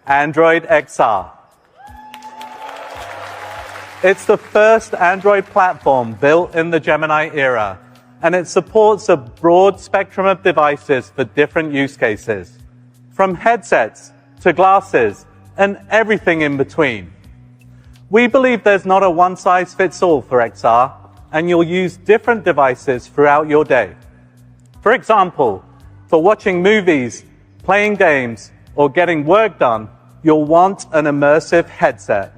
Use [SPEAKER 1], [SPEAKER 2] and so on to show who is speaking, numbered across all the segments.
[SPEAKER 1] Android XR. It's the first Android platform built in the Gemini era, and it supports a broad spectrum of devices for different use cases, from headsets to glasses and everything in between. We believe there's not a one-size-fits-all for XR, and you'll use different devices throughout your day. For example, for watching movies, playing games, or getting work done, you'll want an immersive headset.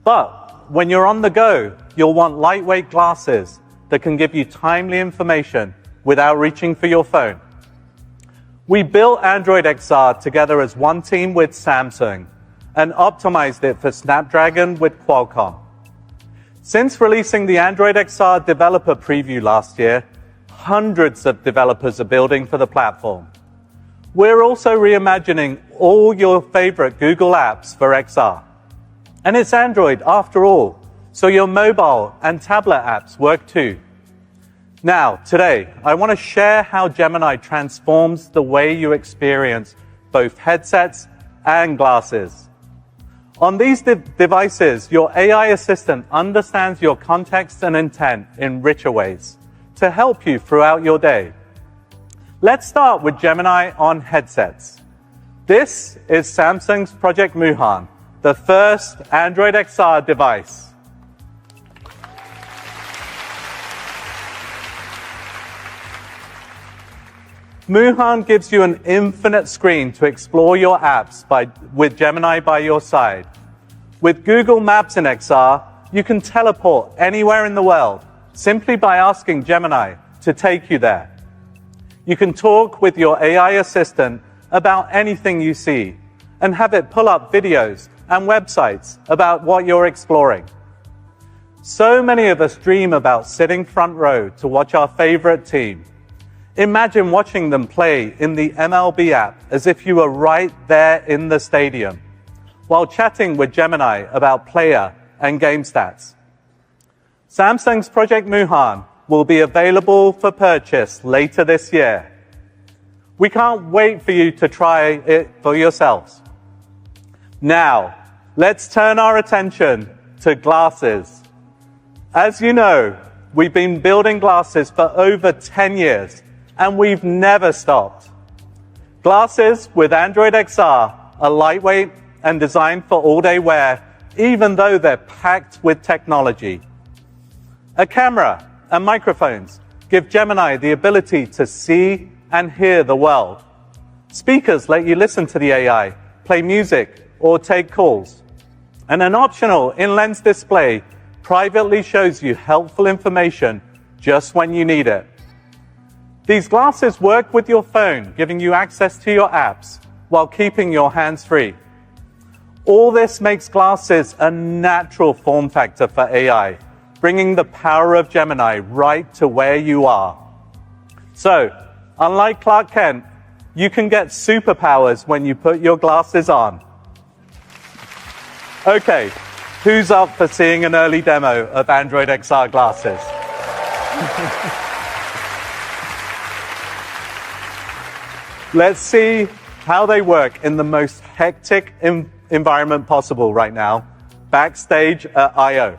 [SPEAKER 1] But when you're on the go, you'll want lightweight glasses that can give you timely information without reaching for your phone. We built Android XR together as one team with Samsung and optimized it for Snapdragon with Qualcomm. Since releasing the Android XR developer preview last year, hundreds of developers are building for the platform. We're also reimagining all your favorite Google apps for XR. And it's Android after all, so your mobile and tablet apps work too. Now, today, I want to share how Gemini transforms the way you experience both headsets and glasses. On these devices, your AI assistant understands your context and intent in richer ways to help you throughout your day. Let's start with Gemini on headsets. This is Samsung's Project Muhan, the first Android XR device. Muhan gives you an infinite screen to explore your apps with Gemini by your side. With Google Maps in XR, you can teleport anywhere in the world simply by asking Gemini to take you there. You can talk with your AI assistant about anything you see and have it pull up videos and websites about what you're exploring. So many of us dream about sitting front row to watch our favorite team. Imagine watching them play in the MLB app as if you were right there in the stadium, while chatting with Gemini about player and game stats. Samsung's Project Muhan will be available for purchase later this year. We can't wait for you to try it for yourselves. Now, let's turn our attention to glasses. As you know, we've been building glasses for over 10 years, and we've never stopped. Glasses with Android XR are lightweight and designed for all-day wear, even though they're packed with technology. A camera and microphones give Gemini the ability to see and hear the world. Speakers let you listen to the AI, play music, or take calls. And an optional in-lens display privately shows you helpful information just when you need it. These glasses work with your phone, giving you access to your apps while keeping your hands free. All this makes glasses a natural form factor for AI, bringing the power of Gemini right to where you are. So, unlike Clark Kent, you can get superpowers when you put your glasses on. Okay, who's up for seeing an early demo of Android XR glasses? Let's see how they work in the most hectic environment possible right now, backstage at I/O.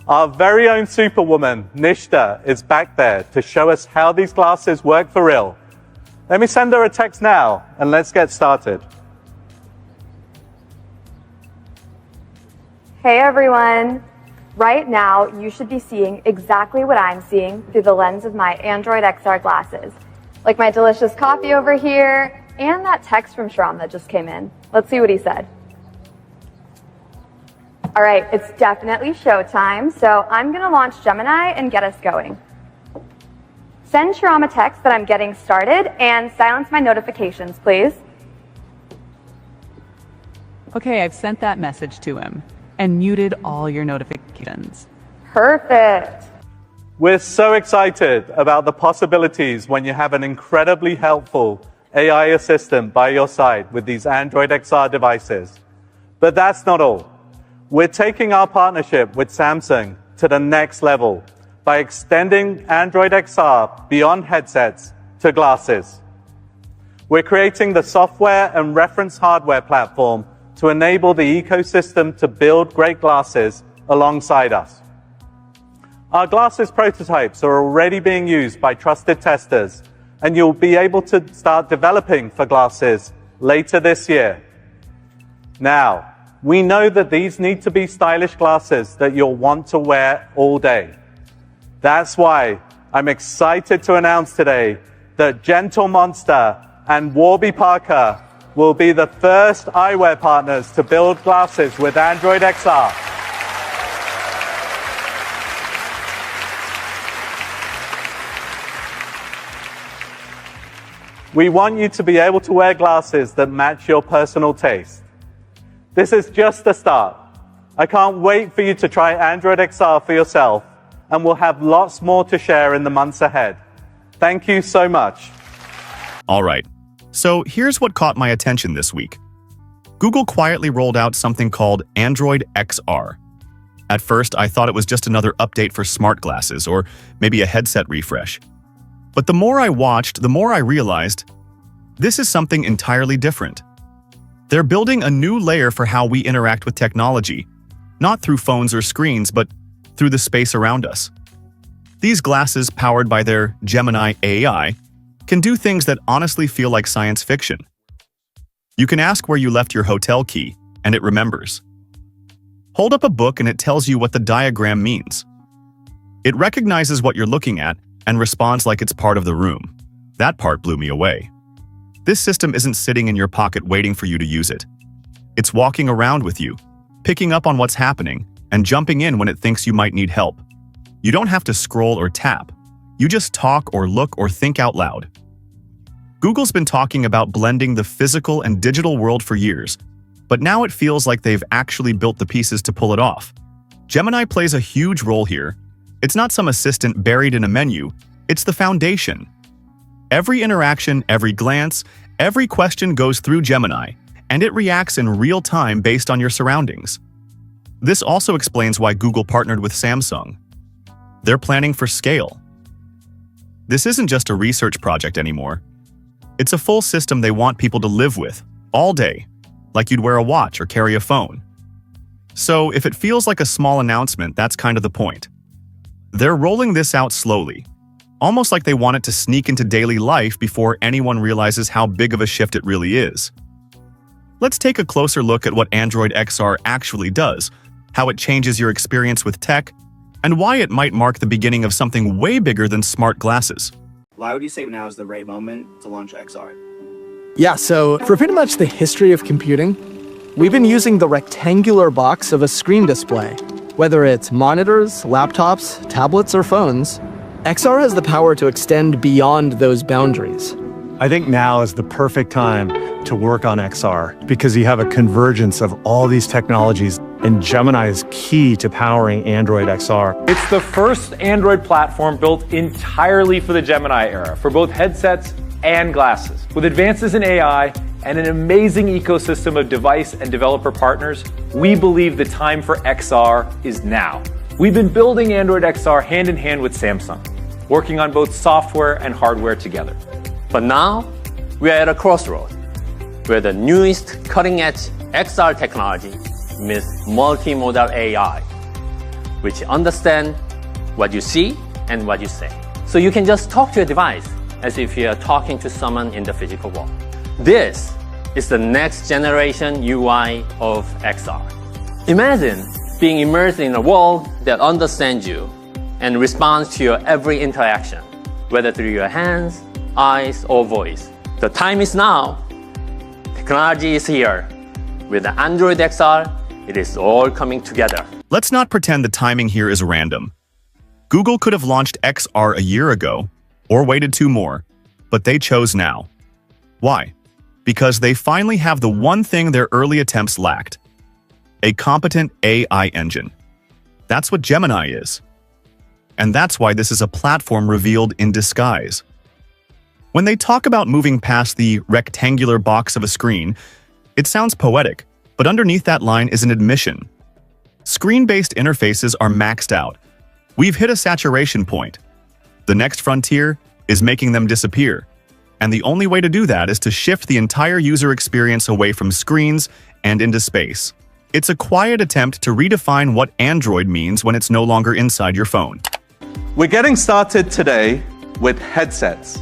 [SPEAKER 1] Our very own superwoman, Nishta, is back there to show us how these glasses work for real. Let me send her a text now, and let's get started.
[SPEAKER 2] Hey everyone! Right now, you should be seeing exactly what I'm seeing through the lens of my Android XR glasses. Like my delicious coffee over here, and that text from Shram that just came in. Let's see what he said. All right, it's definitely showtime, so I'm gonna launch Gemini and get us going. Send Shram a text that I'm getting started, and silence my notifications, please.
[SPEAKER 3] Okay, I've sent that message to him, and muted all your notifications.
[SPEAKER 2] Perfect.
[SPEAKER 1] We're so excited about the possibilities when you have an incredibly helpful AI assistant by your side with these Android XR devices. But that's not all. We're taking our partnership with Samsung to the next level by extending Android XR beyond headsets to glasses. We're creating the software and reference hardware platform to enable the ecosystem to build great glasses alongside us. Our glasses prototypes are already being used by trusted testers, and you'll be able to start developing for glasses later this year. Now, we know that these need to be stylish glasses that you'll want to wear all day. That's why I'm excited to announce today that Gentle Monster and Warby Parker will be the first eyewear partners to build glasses with Android XR. We want you to be able to wear glasses that match your personal taste. This is just the start. I can't wait for you to try Android XR for yourself, and we'll have lots more to share in the months ahead. Thank you so much.
[SPEAKER 4] All right, so here's what caught my attention this week. Google quietly rolled out something called Android XR. At first, I thought it was just another update for smart glasses or maybe a headset refresh. But the more I watched, the more I realized this is something entirely different. They're building a new layer for how we interact with technology, not through phones or screens, but through the space around us. These glasses, powered by their Gemini AI, can do things that honestly feel like science fiction. You can ask where you left your hotel key, and it remembers. Hold up a book and it tells you what the diagram means. It recognizes what you're looking at and responds like it's part of the room. That part blew me away. This system isn't sitting in your pocket waiting for you to use it. It's walking around with you, picking up on what's happening, and jumping in when it thinks you might need help. You don't have to scroll or tap. You just talk or look or think out loud. Google's been talking about blending the physical and digital world for years, but now it feels like they've actually built the pieces to pull it off. Gemini plays a huge role here. It's not some assistant buried in a menu, it's the foundation. Every interaction, every glance, every question goes through Gemini, and it reacts in real time based on your surroundings. This also explains why Google partnered with Samsung. They're planning for scale. This isn't just a research project anymore. It's a full system they want people to live with, all day, like you'd wear a watch or carry a phone. So if it feels like a small announcement, that's kind of the point. They're rolling this out slowly, almost like they want it to sneak into daily life before anyone realizes how big of a shift it really is. Let's take a closer look at what Android XR actually does, how it changes your experience with tech, and why it might mark the beginning of something way bigger than smart glasses.
[SPEAKER 5] Why would you say now is the right moment to launch XR?
[SPEAKER 6] Yeah, so for pretty much the history of computing, we've been using the rectangular box of a screen display. Whether it's monitors, laptops, tablets, or phones, XR has the power to extend beyond those boundaries.
[SPEAKER 7] I think now is the perfect time to work on XR because you have a convergence of all these technologies, and Gemini is key to powering Android XR.
[SPEAKER 8] It's the first Android platform built entirely for the Gemini era, for both headsets and glasses. With advances in AI and an amazing ecosystem of device and developer partners, we believe the time for XR is now. We've been building Android XR hand in hand with Samsung, working on both software and hardware together.
[SPEAKER 9] But now, we are at a crossroad where the newest cutting-edge XR technology meets multimodal AI, which understand what you see and what you say. So you can just talk to your device as if you are talking to someone in the physical world. This is the next generation UI of XR. Imagine being immersed in a world that understands you and responds to your every interaction, whether through your hands, eyes, or voice. The time is now. Technology is here. With the Android XR, it is all coming together.
[SPEAKER 4] Let's not pretend the timing here is random. Google could have launched XR a year ago, or waited 2 more, but they chose now. Why? Because they finally have the one thing their early attempts lacked: a competent AI engine. That's what Gemini is. And that's why this is a platform revealed in disguise. When they talk about moving past the rectangular box of a screen, it sounds poetic, but underneath that line is an admission. Screen-based interfaces are maxed out. We've hit a saturation point. The next frontier is making them disappear. And the only way to do that is to shift the entire user experience away from screens and into space. It's a quiet attempt to redefine what Android means when it's no longer inside your phone.
[SPEAKER 1] We're getting started today with headsets.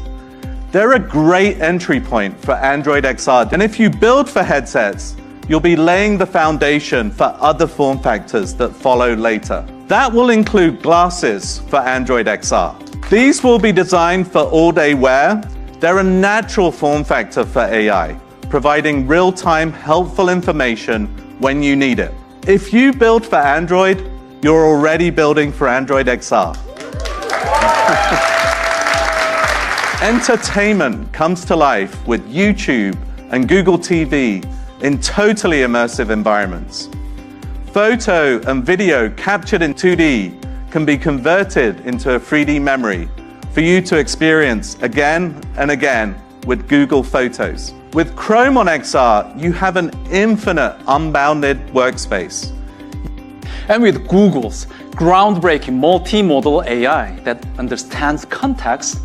[SPEAKER 1] They're a great entry point for Android XR, and if you build for headsets, you'll be laying the foundation for other form factors that follow later. That will include glasses for Android XR. These will be designed for all-day wear. They're a natural form factor for AI, providing real-time helpful information when you need it. If you build for Android, you're already building for Android XR. Entertainment comes to life with YouTube and Google TV in totally immersive environments. Photo and video captured in 2D can be converted into a 3D memory for you to experience again and again with Google Photos. With Chrome on XR, you have an infinite, unbounded workspace.
[SPEAKER 10] And with Google's groundbreaking multimodal AI that understands context,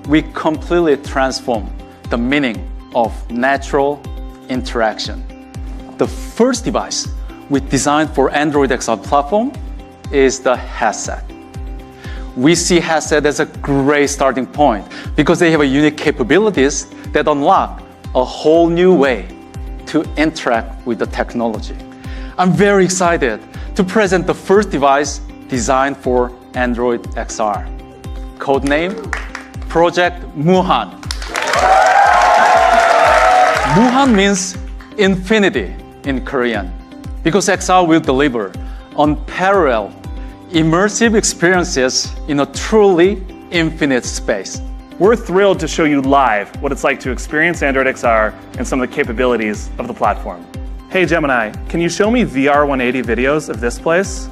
[SPEAKER 10] we completely transform the meaning of natural interaction. The first device we designed for Android XR platform is the headset. We see headset as a great starting point because they have unique capabilities that unlock a whole new way to interact with the technology. I'm very excited to present the first device designed for Android XR. Codename Project Muhan. Muhan means infinity in Korean because XR will deliver unparalleled immersive experiences in a truly infinite space.
[SPEAKER 11] We're thrilled to show you live what it's like to experience Android XR and some of the capabilities of the platform. Hey Gemini, can you show me VR 180 videos of this place?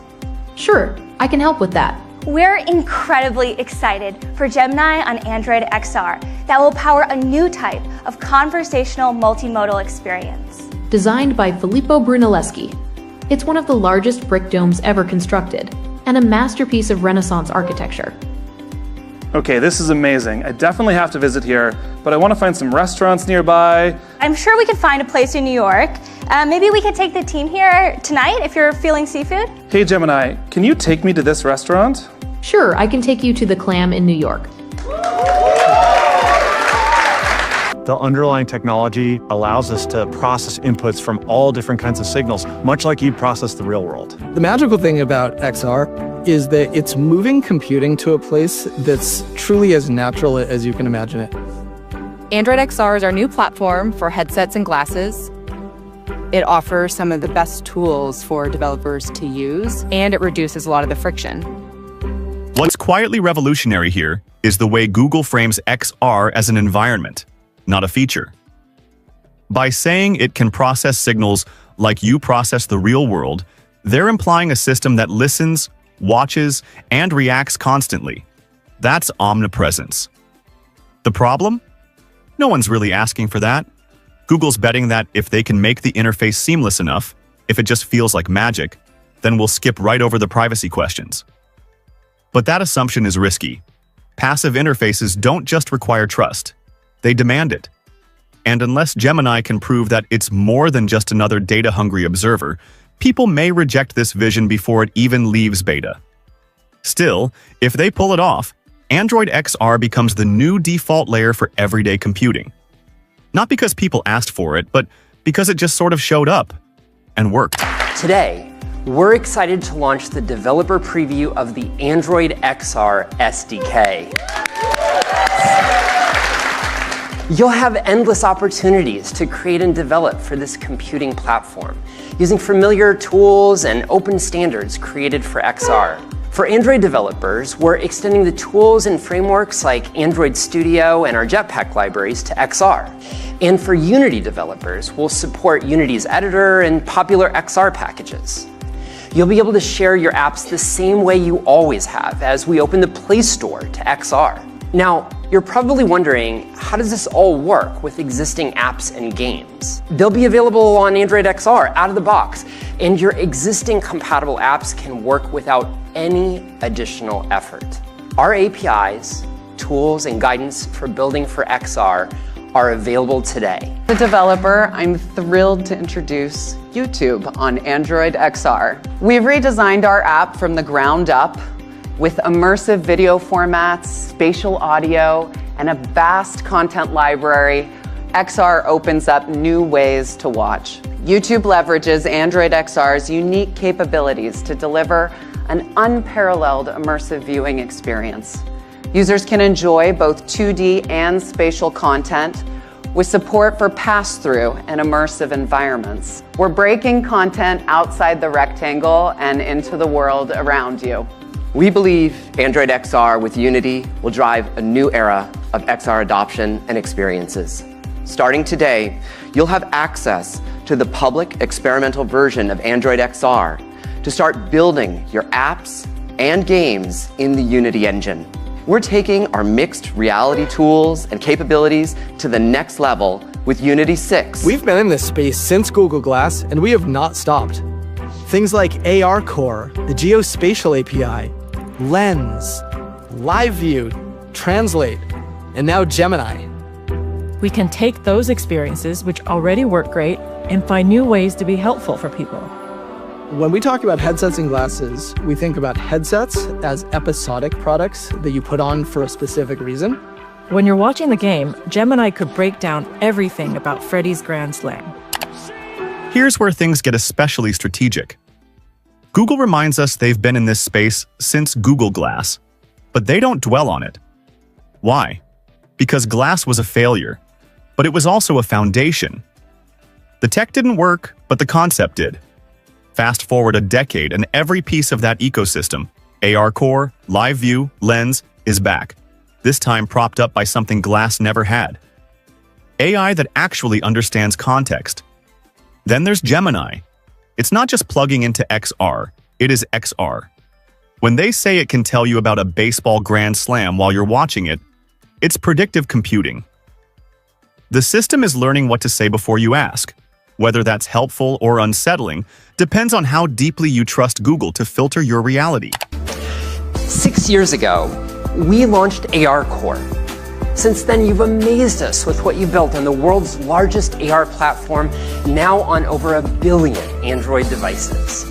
[SPEAKER 12] Sure, I can help with that.
[SPEAKER 13] We're incredibly excited for Gemini on Android XR that will power a new type of conversational multimodal experience.
[SPEAKER 12] Designed by Filippo Brunelleschi, it's one of the largest brick domes ever constructed and a masterpiece of Renaissance architecture.
[SPEAKER 11] Okay, this is amazing. I definitely have to visit here, but I want to find some restaurants nearby.
[SPEAKER 13] I'm sure we could find a place in New York. Maybe we could take the team here tonight if you're feeling seafood.
[SPEAKER 11] Hey Gemini, can you take me to this restaurant?
[SPEAKER 12] Sure, I can take you to the Clam in New York.
[SPEAKER 7] The underlying technology allows us to process inputs from all different kinds of signals, much like you'd process the real world.
[SPEAKER 6] The magical thing about XR is that it's moving computing to a place that's truly as natural as you can imagine it.
[SPEAKER 14] Android XR is our new platform for headsets and glasses. It offers some of the best tools for developers to use, and it reduces a lot of the friction.
[SPEAKER 4] What's quietly revolutionary here is the way Google frames XR as an environment, not a feature. By saying it can process signals like you process the real world, they're implying a system that listens, watches, and reacts constantly. That's omnipresence. The problem? No one's really asking for that. Google's betting that if they can make the interface seamless enough, if it just feels like magic, then we'll skip right over the privacy questions. But that assumption is risky. Passive interfaces don't just require trust. They demand it. And unless Gemini can prove that it's more than just another data-hungry observer, people may reject this vision before it even leaves beta. Still, if they pull it off, Android XR becomes the new default layer for everyday computing. Not because people asked for it, but because it just sort of showed up and worked.
[SPEAKER 15] Today, we're excited to launch the developer preview of the Android XR SDK. You'll have endless opportunities to create and develop for this computing platform, using familiar tools and open standards created for XR. For Android developers, we're extending the tools and frameworks like Android Studio and our Jetpack libraries to XR. And for Unity developers, we'll support Unity's editor and popular XR packages. You'll be able to share your apps the same way you always have as we open the Play Store to XR. Now, you're probably wondering, how does this all work with existing apps and games? They'll be available on Android XR out of the box, and your existing compatible apps can work without any additional effort. Our APIs, tools and guidance for building for XR are available today.
[SPEAKER 16] As a developer, I'm thrilled to introduce YouTube on Android XR. We've redesigned our app from the ground up with immersive video formats, spatial audio, and a vast content library. XR opens up new ways to watch. YouTube leverages Android XR's unique capabilities to deliver an unparalleled immersive viewing experience. Users can enjoy both 2D and spatial content with support for pass-through and immersive environments. We're breaking content outside the rectangle and into the world around you.
[SPEAKER 15] We believe Android XR with Unity will drive a new era of XR adoption and experiences. Starting today, you'll have access to the public experimental version of Android XR to start building your apps and games in the Unity engine. We're taking our mixed reality tools and capabilities to the next level with Unity 6.
[SPEAKER 6] We've been in this space since Google Glass, and we have not stopped. Things like AR Core, the Geospatial API, Lens, Live View, Translate, and now Gemini.
[SPEAKER 17] We can take those experiences, which already work great, and find new ways to be helpful for people.
[SPEAKER 6] When we talk about headsets and glasses, we think about headsets as episodic products that you put on for a specific reason.
[SPEAKER 17] When you're watching the game, Gemini could break down everything about Freddy's Grand Slam.
[SPEAKER 4] Here's where things get especially strategic. Google reminds us they've been in this space since Google Glass, but they don't dwell on it. Why? Because Glass was a failure, but it was also a foundation. The tech didn't work, but the concept did. Fast forward a decade and every piece of that ecosystem, AR Core, Live View, Lens, is back, this time propped up by something Glass never had. AI that actually understands context. Then there's Gemini. It's not just plugging into XR, it is XR. When they say it can tell you about a baseball grand slam while you're watching it, it's predictive computing. The system is learning what to say before you ask. Whether that's helpful or unsettling depends on how deeply you trust Google to filter your reality.
[SPEAKER 15] 6 years ago, we launched AR Core. Since then, you've amazed us with what you built on the world's largest AR platform, now on over 1 billion Android devices.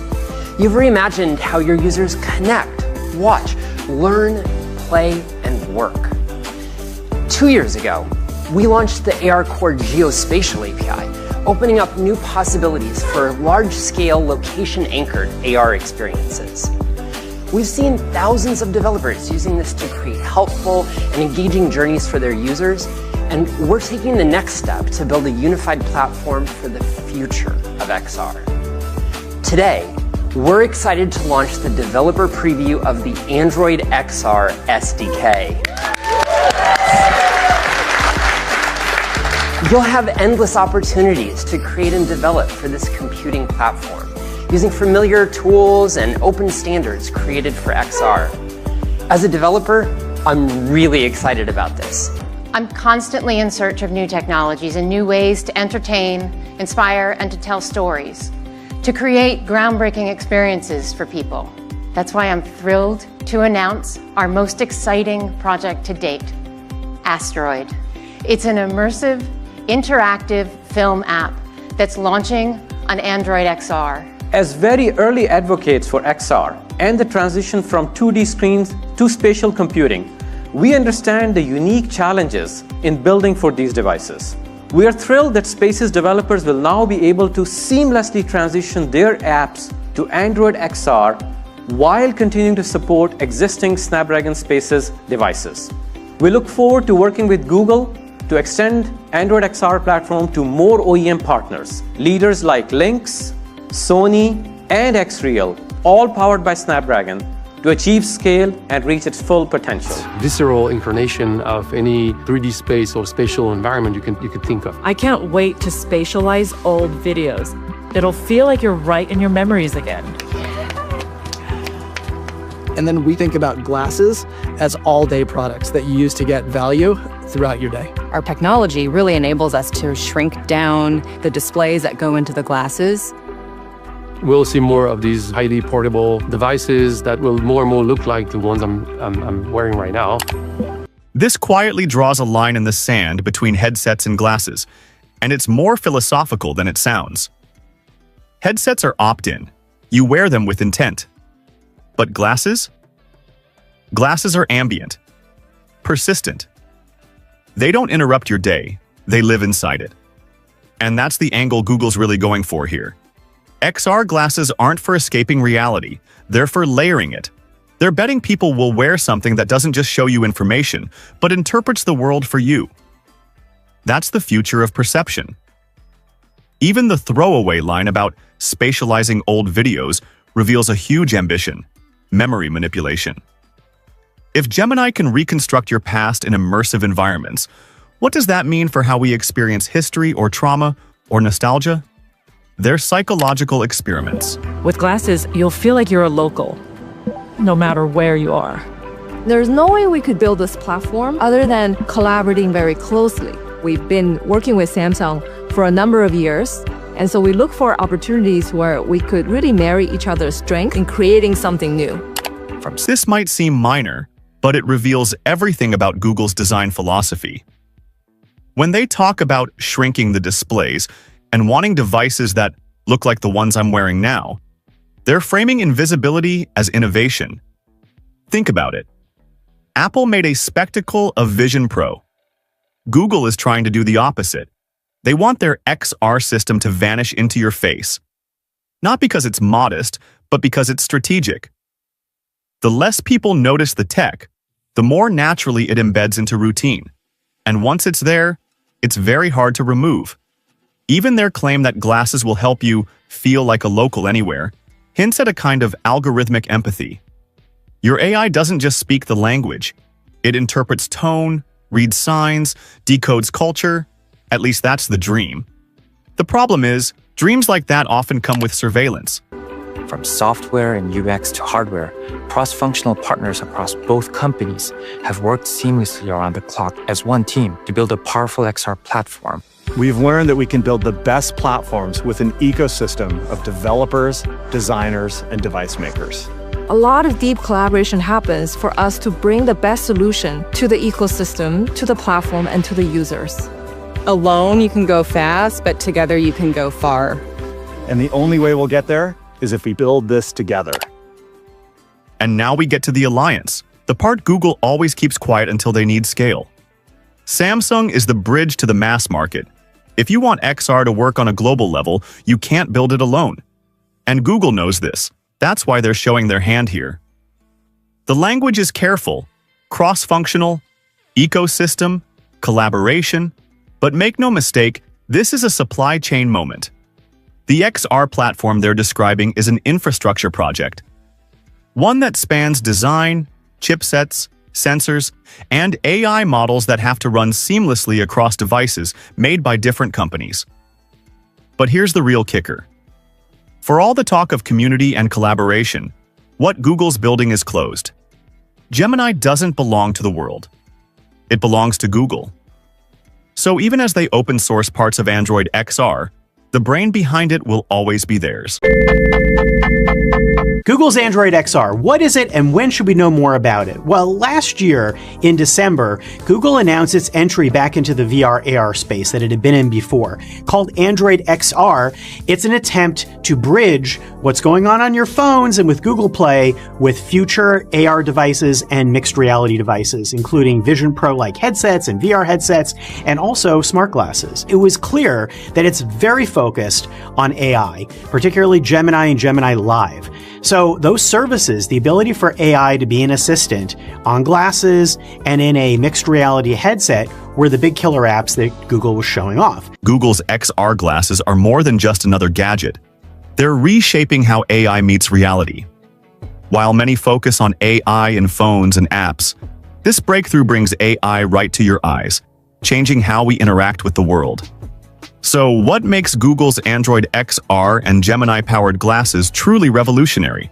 [SPEAKER 15] You've reimagined how your users connect, watch, learn, play, and work. 2 years ago, we launched the AR Core Geospatial API, opening up new possibilities for large-scale, location-anchored AR experiences. We've seen thousands of developers using this to create helpful and engaging journeys for their users, and we're taking the next step to build a unified platform for the future of XR. Today, we're excited to launch the developer preview of the Android XR SDK. You'll have endless opportunities to create and develop for this computing platform, using familiar tools and open standards created for XR. As a developer, I'm really excited about this.
[SPEAKER 18] I'm constantly in search of new technologies and new ways to entertain, inspire, and to tell stories, to create groundbreaking experiences for people. That's why I'm thrilled to announce our most exciting project to date, Asteroid. It's an immersive, interactive film app that's launching on Android XR.
[SPEAKER 9] As very early advocates for XR and the transition from 2D screens to spatial computing, we understand the unique challenges in building for these devices. We are thrilled that Spaces developers will now be able to seamlessly transition their apps to Android XR while continuing to support existing Snapdragon Spaces devices. We look forward to working with Google to extend Android XR platform to more OEM partners, leaders like Lynx, Sony, and Xreal, all powered by Snapdragon, to achieve scale and reach its full potential.
[SPEAKER 19] Visceral incarnation of any 3D space or spatial environment you could think of.
[SPEAKER 17] I can't wait to spatialize old videos. It'll feel like you're right in your memories again.
[SPEAKER 6] And then we think about glasses as all-day products that you use to get value throughout your day.
[SPEAKER 14] Our technology really enables us to shrink down the displays that go into the glasses.
[SPEAKER 19] We'll see more of these highly portable devices that will more and more look like the ones I'm wearing right now.
[SPEAKER 4] This quietly draws a line in the sand between headsets and glasses, and it's more philosophical than it sounds. Headsets are opt-in. You wear them with intent. But glasses? Glasses are ambient, persistent. They don't interrupt your day, they live inside it. And that's the angle Google's really going for here. XR glasses aren't for escaping reality, they're for layering it. They're betting people will wear something that doesn't just show you information, but interprets the world for you. That's the future of perception. Even the throwaway line about spatializing old videos reveals a huge ambition: memory manipulation. If Gemini can reconstruct your past in immersive environments, what does that mean for how we experience history or trauma or nostalgia? They're psychological experiments.
[SPEAKER 17] With glasses, you'll feel like you're a local, no matter where you are.
[SPEAKER 20] There's no way we could build this platform other than collaborating very closely. We've been working with Samsung for a number of years, and so we look for opportunities where we could really marry each other's strength in creating something new.
[SPEAKER 4] This might seem minor, but it reveals everything about Google's design philosophy. When they talk about shrinking the displays and wanting devices that look like the ones I'm wearing now, they're framing invisibility as innovation. Think about it. Apple made a spectacle of Vision Pro. Google is trying to do the opposite. They want their XR system to vanish into your face. Not because it's modest, but because it's strategic. The less people notice the tech, the more naturally it embeds into routine. And once it's there, it's very hard to remove. Even their claim that glasses will help you feel like a local anywhere hints at a kind of algorithmic empathy. Your AI doesn't just speak the language. It interprets tone, reads signs, decodes culture. At least that's the dream. The problem is, dreams like that often come with surveillance.
[SPEAKER 21] From software and UX to hardware, cross-functional partners across both companies have worked seamlessly around the clock as one team to build a powerful XR platform.
[SPEAKER 7] We've learned that we can build the best platforms with an ecosystem of developers, designers, and device makers.
[SPEAKER 20] A lot of deep collaboration happens for us to bring the best solution to the ecosystem, to the platform, and to the users.
[SPEAKER 14] Alone, you can go fast, but together you can go far.
[SPEAKER 7] And the only way we'll get there is if we build this together.
[SPEAKER 4] And now we get to the alliance, the part Google always keeps quiet until they need scale. Samsung is the bridge to the mass market. If you want XR to work on a global level, you can't build it alone. And Google knows this. That's why they're showing their hand here. The language is careful, cross-functional, ecosystem, collaboration, but make no mistake, this is a supply chain moment. The XR platform they're describing is an infrastructure project, one that spans design, chipsets, sensors, and AI models that have to run seamlessly across devices made by different companies. But here's the real kicker. For all the talk of community and collaboration, what Google's building is closed. Gemini doesn't belong to the world. It belongs to Google. So even as they open source parts of Android XR, the brain behind it will always be theirs.
[SPEAKER 22] Google's Android XR, what is it and when should we know more about it? Well, last year, in December, Google announced its entry back into the VR/AR space that it had been in before. Called Android XR, it's an attempt to bridge what's going on your phones and with Google Play with future AR devices and mixed reality devices, including Vision Pro-like headsets and VR headsets, and also smart glasses. It was clear that it's very focused on AI, particularly Gemini and Gemini Live. So those services, the ability for AI to be an assistant on glasses and in a mixed reality headset, were the big killer apps that Google was showing off.
[SPEAKER 4] Google's XR glasses are more than just another gadget. They're reshaping how AI meets reality. While many focus on AI in phones and apps, this breakthrough brings AI right to your eyes, changing how we interact with the world. So what makes Google's Android XR and Gemini-powered glasses truly revolutionary?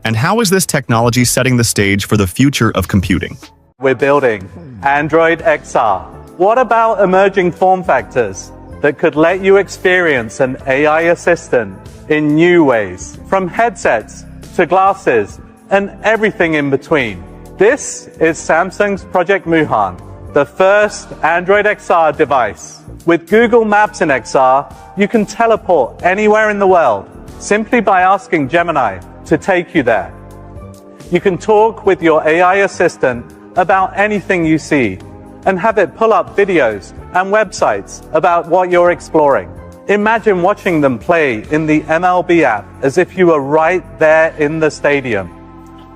[SPEAKER 4] And how is this technology setting the stage for the future of computing?
[SPEAKER 1] We're building Android XR. What about emerging form factors that could let you experience an AI assistant in new ways, from headsets to glasses and everything in between? This is Samsung's Project Muhan, the first Android XR device. With Google Maps in XR, you can teleport anywhere in the world simply by asking Gemini to take you there. You can talk with your AI assistant about anything you see and have it pull up videos and websites about what you're exploring. Imagine watching them play in the MLB app as if you were right there in the stadium,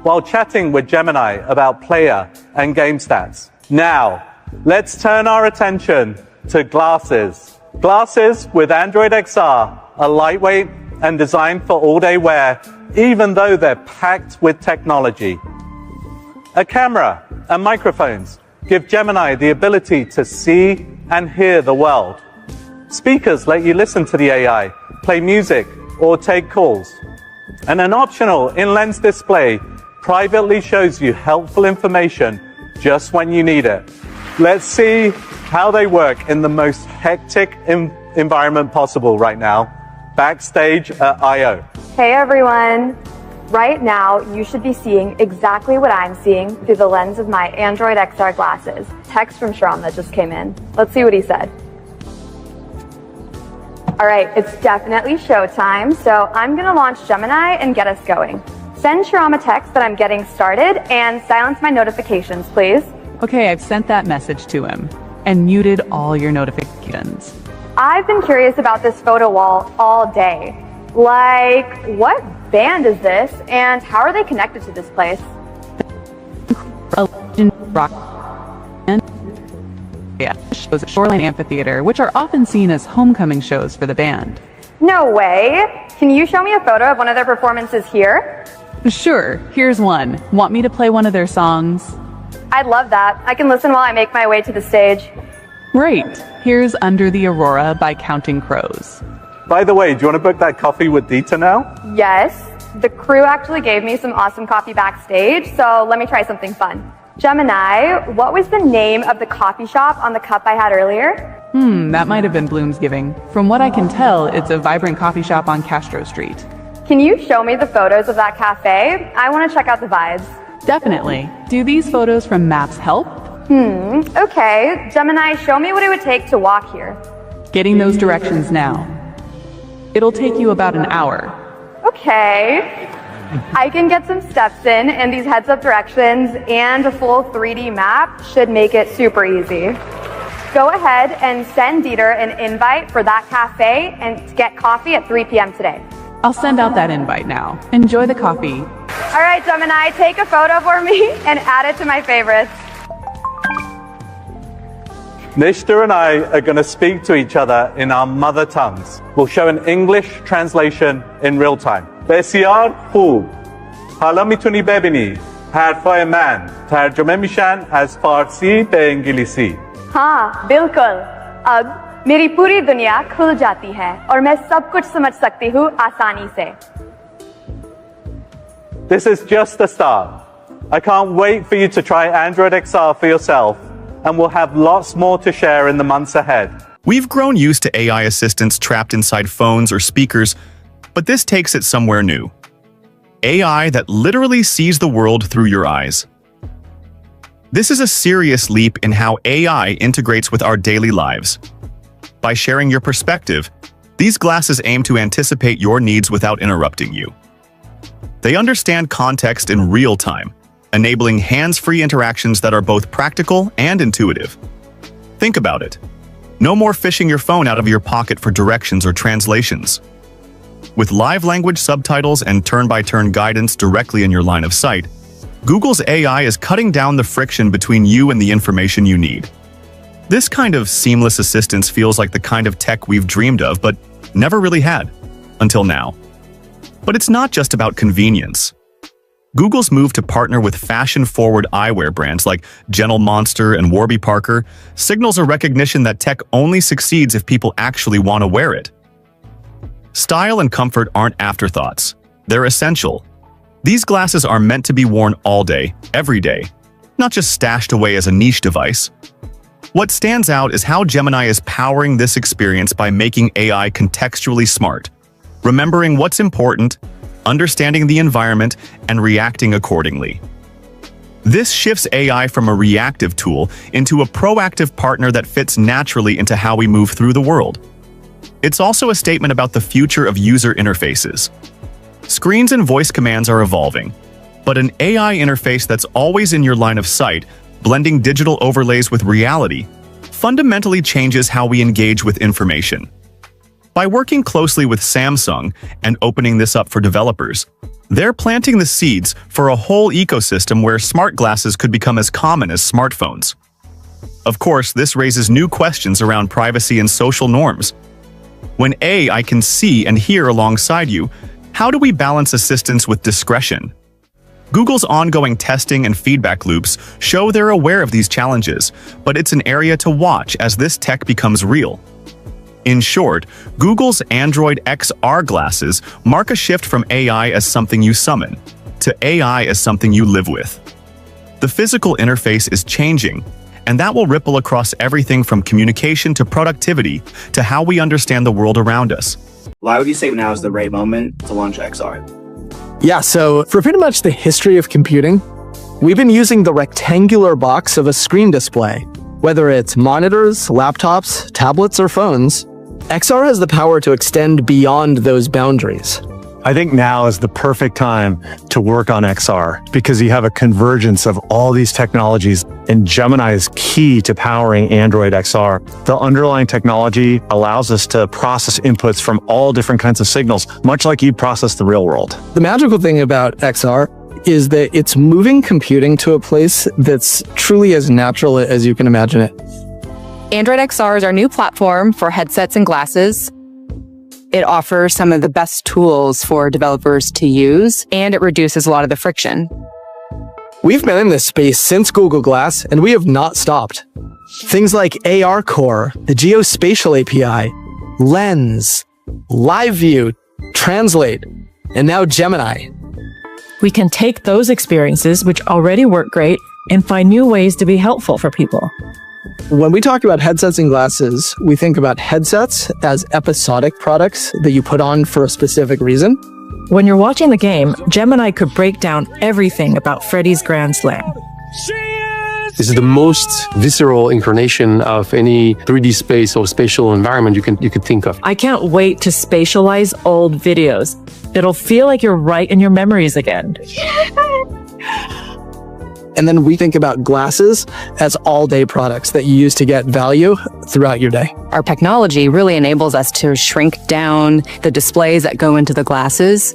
[SPEAKER 1] while chatting with Gemini about player and game stats. Now, let's turn our attention to glasses. Glasses with Android XR are lightweight and designed for all-day wear, even though they're packed with technology. A camera and microphones give Gemini the ability to see and hear the world. Speakers let you listen to the AI, play music, or take calls. And an optional in-lens display privately shows you helpful information just when you need it. Let's see how they work in the most hectic environment possible right now, backstage at I/O.
[SPEAKER 2] Hey everyone! Right now, you should be seeing exactly what I'm seeing through the lens of my Android XR glasses. Text from Shram that just came in. Let's see what he said. All right, it's definitely showtime, so I'm gonna launch Gemini and get us going. Send Shram a text that I'm getting started and silence my notifications, please.
[SPEAKER 3] Okay, I've sent that message to him and muted all your notifications.
[SPEAKER 2] I've been curious about this photo wall all day. Like, what band is this and how are they connected to this place?
[SPEAKER 3] A legend rock band shows at Shoreline Amphitheater, which are often seen as homecoming shows for the band.
[SPEAKER 2] No way! Can you show me a photo of one of their performances here?
[SPEAKER 3] Sure, here's one. Want me to play one of their songs?
[SPEAKER 2] I'd love that. I can listen while I make my way to the stage.
[SPEAKER 3] Great. Here's Under the Aurora by Counting Crows.
[SPEAKER 1] By the way, do you want to book that coffee with Dita now?
[SPEAKER 2] Yes. The crew actually gave me some awesome coffee backstage, so let me try something fun. Gemini, what was the name of the coffee shop on the cup I had earlier?
[SPEAKER 3] That might have been Bloomsgiving. From what I can tell, it's a vibrant coffee shop on Castro Street.
[SPEAKER 2] Can you show me the photos of that cafe? I want to check out the vibes.
[SPEAKER 3] Definitely. Do these photos from Maps help?
[SPEAKER 2] Okay. Gemini, show me what it would take to walk here.
[SPEAKER 3] Getting those directions now. It'll take you about an hour.
[SPEAKER 2] Okay. I can get some steps in, and these heads-up directions and a full 3D map should make it super easy. Go ahead and send Dieter an invite for that cafe and to get coffee at 3 p.m. today.
[SPEAKER 3] I'll send out that invite now. Enjoy the coffee.
[SPEAKER 2] All right, Gemini, take a photo for me and add it to my favorites.
[SPEAKER 1] Nishta and I are going to speak to each other in our mother tongues. We'll show an English translation in real time. بسیار خوب. حالا میتونی ببینی حرفای من ترجمه میشن از فارسی به انگلیسی.
[SPEAKER 2] हाँ, बिल्कुल. अब मेरी पूरी दुनिया खुल जाती है और मैं सब कुछ समझ सकती हूँ आसानी से.
[SPEAKER 1] This is just the start. I can't wait for you to try Android XR for yourself, and we'll have lots more to share in the months ahead.
[SPEAKER 4] We've grown used to AI assistants trapped inside phones or speakers, but this takes it somewhere new. AI that literally sees the world through your eyes. This is a serious leap in how AI integrates with our daily lives. By sharing your perspective, these glasses aim to anticipate your needs without interrupting you. They understand context in real time, enabling hands-free interactions that are both practical and intuitive. Think about it. No more fishing your phone out of your pocket for directions or translations. With live language subtitles and turn-by-turn guidance directly in your line of sight, Google's AI is cutting down the friction between you and the information you need. This kind of seamless assistance feels like the kind of tech we've dreamed of but never really had, until now. But it's not just about convenience. Google's move to partner with fashion-forward eyewear brands like Gentle Monster and Warby Parker signals a recognition that tech only succeeds if people actually want to wear it. Style and comfort aren't afterthoughts. They're essential. These glasses are meant to be worn all day, every day, not just stashed away as a niche device. What stands out is how Gemini is powering this experience by making AI contextually smart, remembering what's important, understanding the environment, and reacting accordingly. This shifts AI from a reactive tool into a proactive partner that fits naturally into how we move through the world. It's also a statement about the future of user interfaces. Screens and voice commands are evolving, but an AI interface that's always in your line of sight, blending digital overlays with reality, fundamentally changes how we engage with information. By working closely with Samsung and opening this up for developers, they're planting the seeds for a whole ecosystem where smart glasses could become as common as smartphones. Of course, this raises new questions around privacy and social norms. When AI can see and hear alongside you, how do we balance assistance with discretion? Google's ongoing testing and feedback loops show they're aware of these challenges, but it's an area to watch as this tech becomes real. In short, Google's Android XR glasses mark a shift from AI as something you summon to AI as something you live with. The physical interface is changing, and that will ripple across everything from communication to productivity to how we understand the world around us.
[SPEAKER 5] Why would you say now is the right moment to launch XR?
[SPEAKER 6] Yeah, so for pretty much the history of computing, we've been using the rectangular box of a screen display. Whether it's monitors, laptops, tablets, or phones, XR has the power to extend beyond those boundaries.
[SPEAKER 7] I think now is the perfect time to work on XR because you have a convergence of all these technologies, and Gemini is key to powering Android XR. The underlying technology allows us to process inputs from all different kinds of signals, much like you process the real world.
[SPEAKER 6] The magical thing about XR is that it's moving computing to a place that's truly as natural as you can imagine it.
[SPEAKER 14] Android XR is our new platform for headsets and glasses. It offers some of the best tools for developers to use, and it reduces a lot of the friction.
[SPEAKER 6] We've been in this space since Google Glass, and we have not stopped. Things like AR Core, the Geospatial API, Lens, Live View, Translate, and now Gemini.
[SPEAKER 17] We can take those experiences, which already work great, and find new ways to be helpful for people.
[SPEAKER 6] When we talk about headsets and glasses, we think about headsets as episodic products that you put on for a specific reason.
[SPEAKER 17] When you're watching the game, Gemini could break down everything about Freddy's Grand Slam.
[SPEAKER 19] This is the most visceral incarnation of any 3D space or spatial environment you could think of.
[SPEAKER 17] I can't wait to spatialize old videos. It'll feel like you're right in your memories again.
[SPEAKER 6] And then we think about glasses as all-day products that you use to get value throughout your day.
[SPEAKER 14] Our technology really enables us to shrink down the displays that go into the glasses.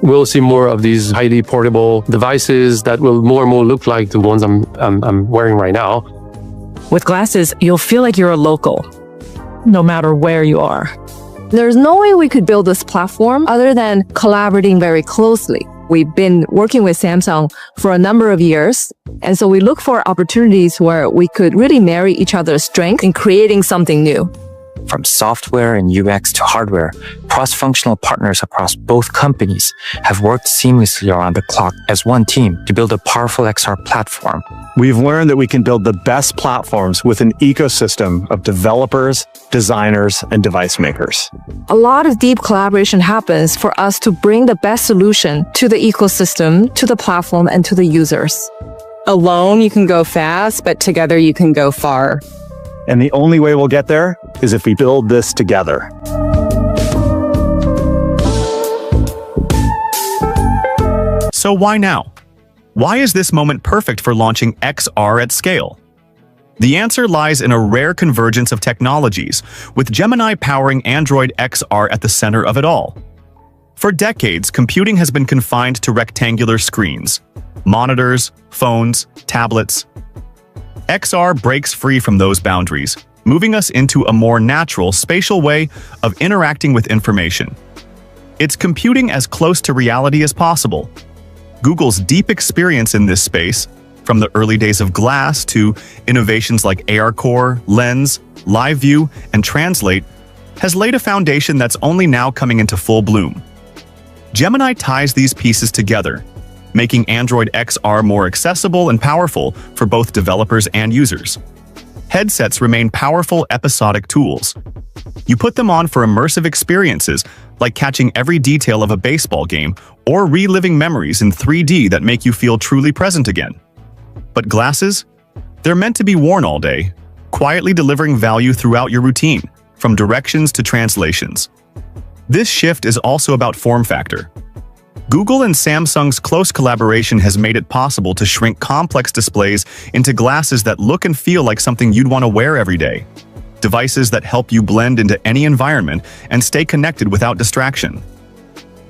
[SPEAKER 19] We'll see more of these highly portable devices that will more and more look like the ones I'm wearing right now.
[SPEAKER 17] With glasses, you'll feel like you're a local, no matter where you are.
[SPEAKER 20] There's no way we could build this platform other than collaborating very closely. We've been working with Samsung for a number of years, and so we look for opportunities where we could really marry each other's strengths in creating something new.
[SPEAKER 21] From software and UX to hardware, cross-functional partners across both companies have worked seamlessly around the clock as one team to build a powerful XR platform.
[SPEAKER 7] We've learned that we can build the best platforms with an ecosystem of developers, designers, and device makers.
[SPEAKER 20] A lot of deep collaboration happens for us to bring the best solution to the ecosystem, to the platform, and to the users.
[SPEAKER 14] Alone, you can go fast, but together you can go far.
[SPEAKER 7] And the only way we'll get there is if we build this together.
[SPEAKER 4] So why now? Why is this moment perfect for launching XR at scale? The answer lies in a rare convergence of technologies, with Gemini powering Android XR at the center of it all. For decades, computing has been confined to rectangular screens, monitors, phones, tablets. XR breaks free from those boundaries, moving us into a more natural, spatial way of interacting with information. It's computing as close to reality as possible. Google's deep experience in this space, from the early days of Glass to innovations like AR Core, Lens, Live View, and Translate, has laid a foundation that's only now coming into full bloom. Gemini ties these pieces together, making Android XR more accessible and powerful for both developers and users. Headsets remain powerful episodic tools. You put them on for immersive experiences, like catching every detail of a baseball game or reliving memories in 3D that make you feel truly present again. But glasses? They're meant to be worn all day, quietly delivering value throughout your routine, from directions to translations. This shift is also about form factor. Google and Samsung's close collaboration has made it possible to shrink complex displays into glasses that look and feel like something you'd want to wear every day. Devices that help you blend into any environment and stay connected without distraction.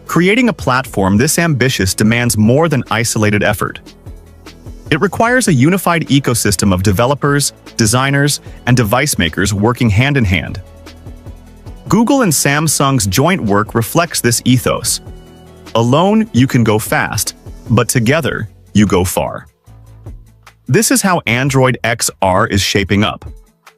[SPEAKER 4] Creating a platform this ambitious demands more than isolated effort. It requires a unified ecosystem of developers, designers, and device makers working hand in hand. Google and Samsung's joint work reflects this ethos. Alone, you can go fast, but together, you go far. This is how Android XR is shaping up,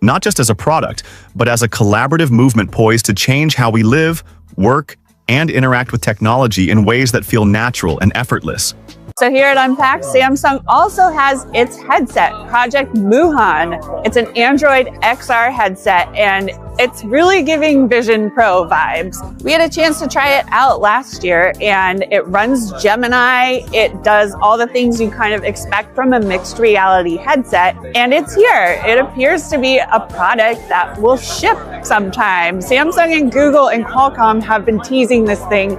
[SPEAKER 4] not just as a product, but as a collaborative movement poised to change how we live, work, and interact with technology in ways that feel natural and effortless.
[SPEAKER 8] So here at Unpacked, Samsung also has its headset, Project Muhan. It's an Android XR headset, and it's really giving Vision Pro vibes. We had a chance to try it out last year, and it runs Gemini. It does all the things you kind of expect from a mixed reality headset, and it's here. It appears to be a product that will ship sometime. Samsung and Google and Qualcomm have been teasing this thing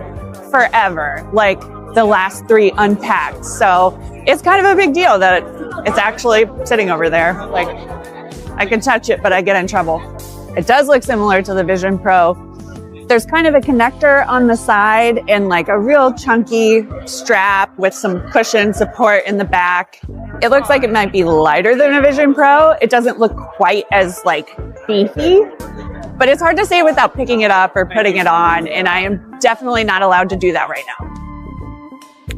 [SPEAKER 8] forever, like the last 3 Unpacked. So it's kind of a big deal that it's actually sitting over there. Like, I can touch it, but I get in trouble. It does look similar to the Vision Pro. There's kind of a connector on the side and like a real chunky strap with some cushion support in the back. It looks like it might be lighter than a Vision Pro. It doesn't look quite as like beefy, but it's hard to say without picking it up or putting it on. And I am definitely not allowed to do that right now.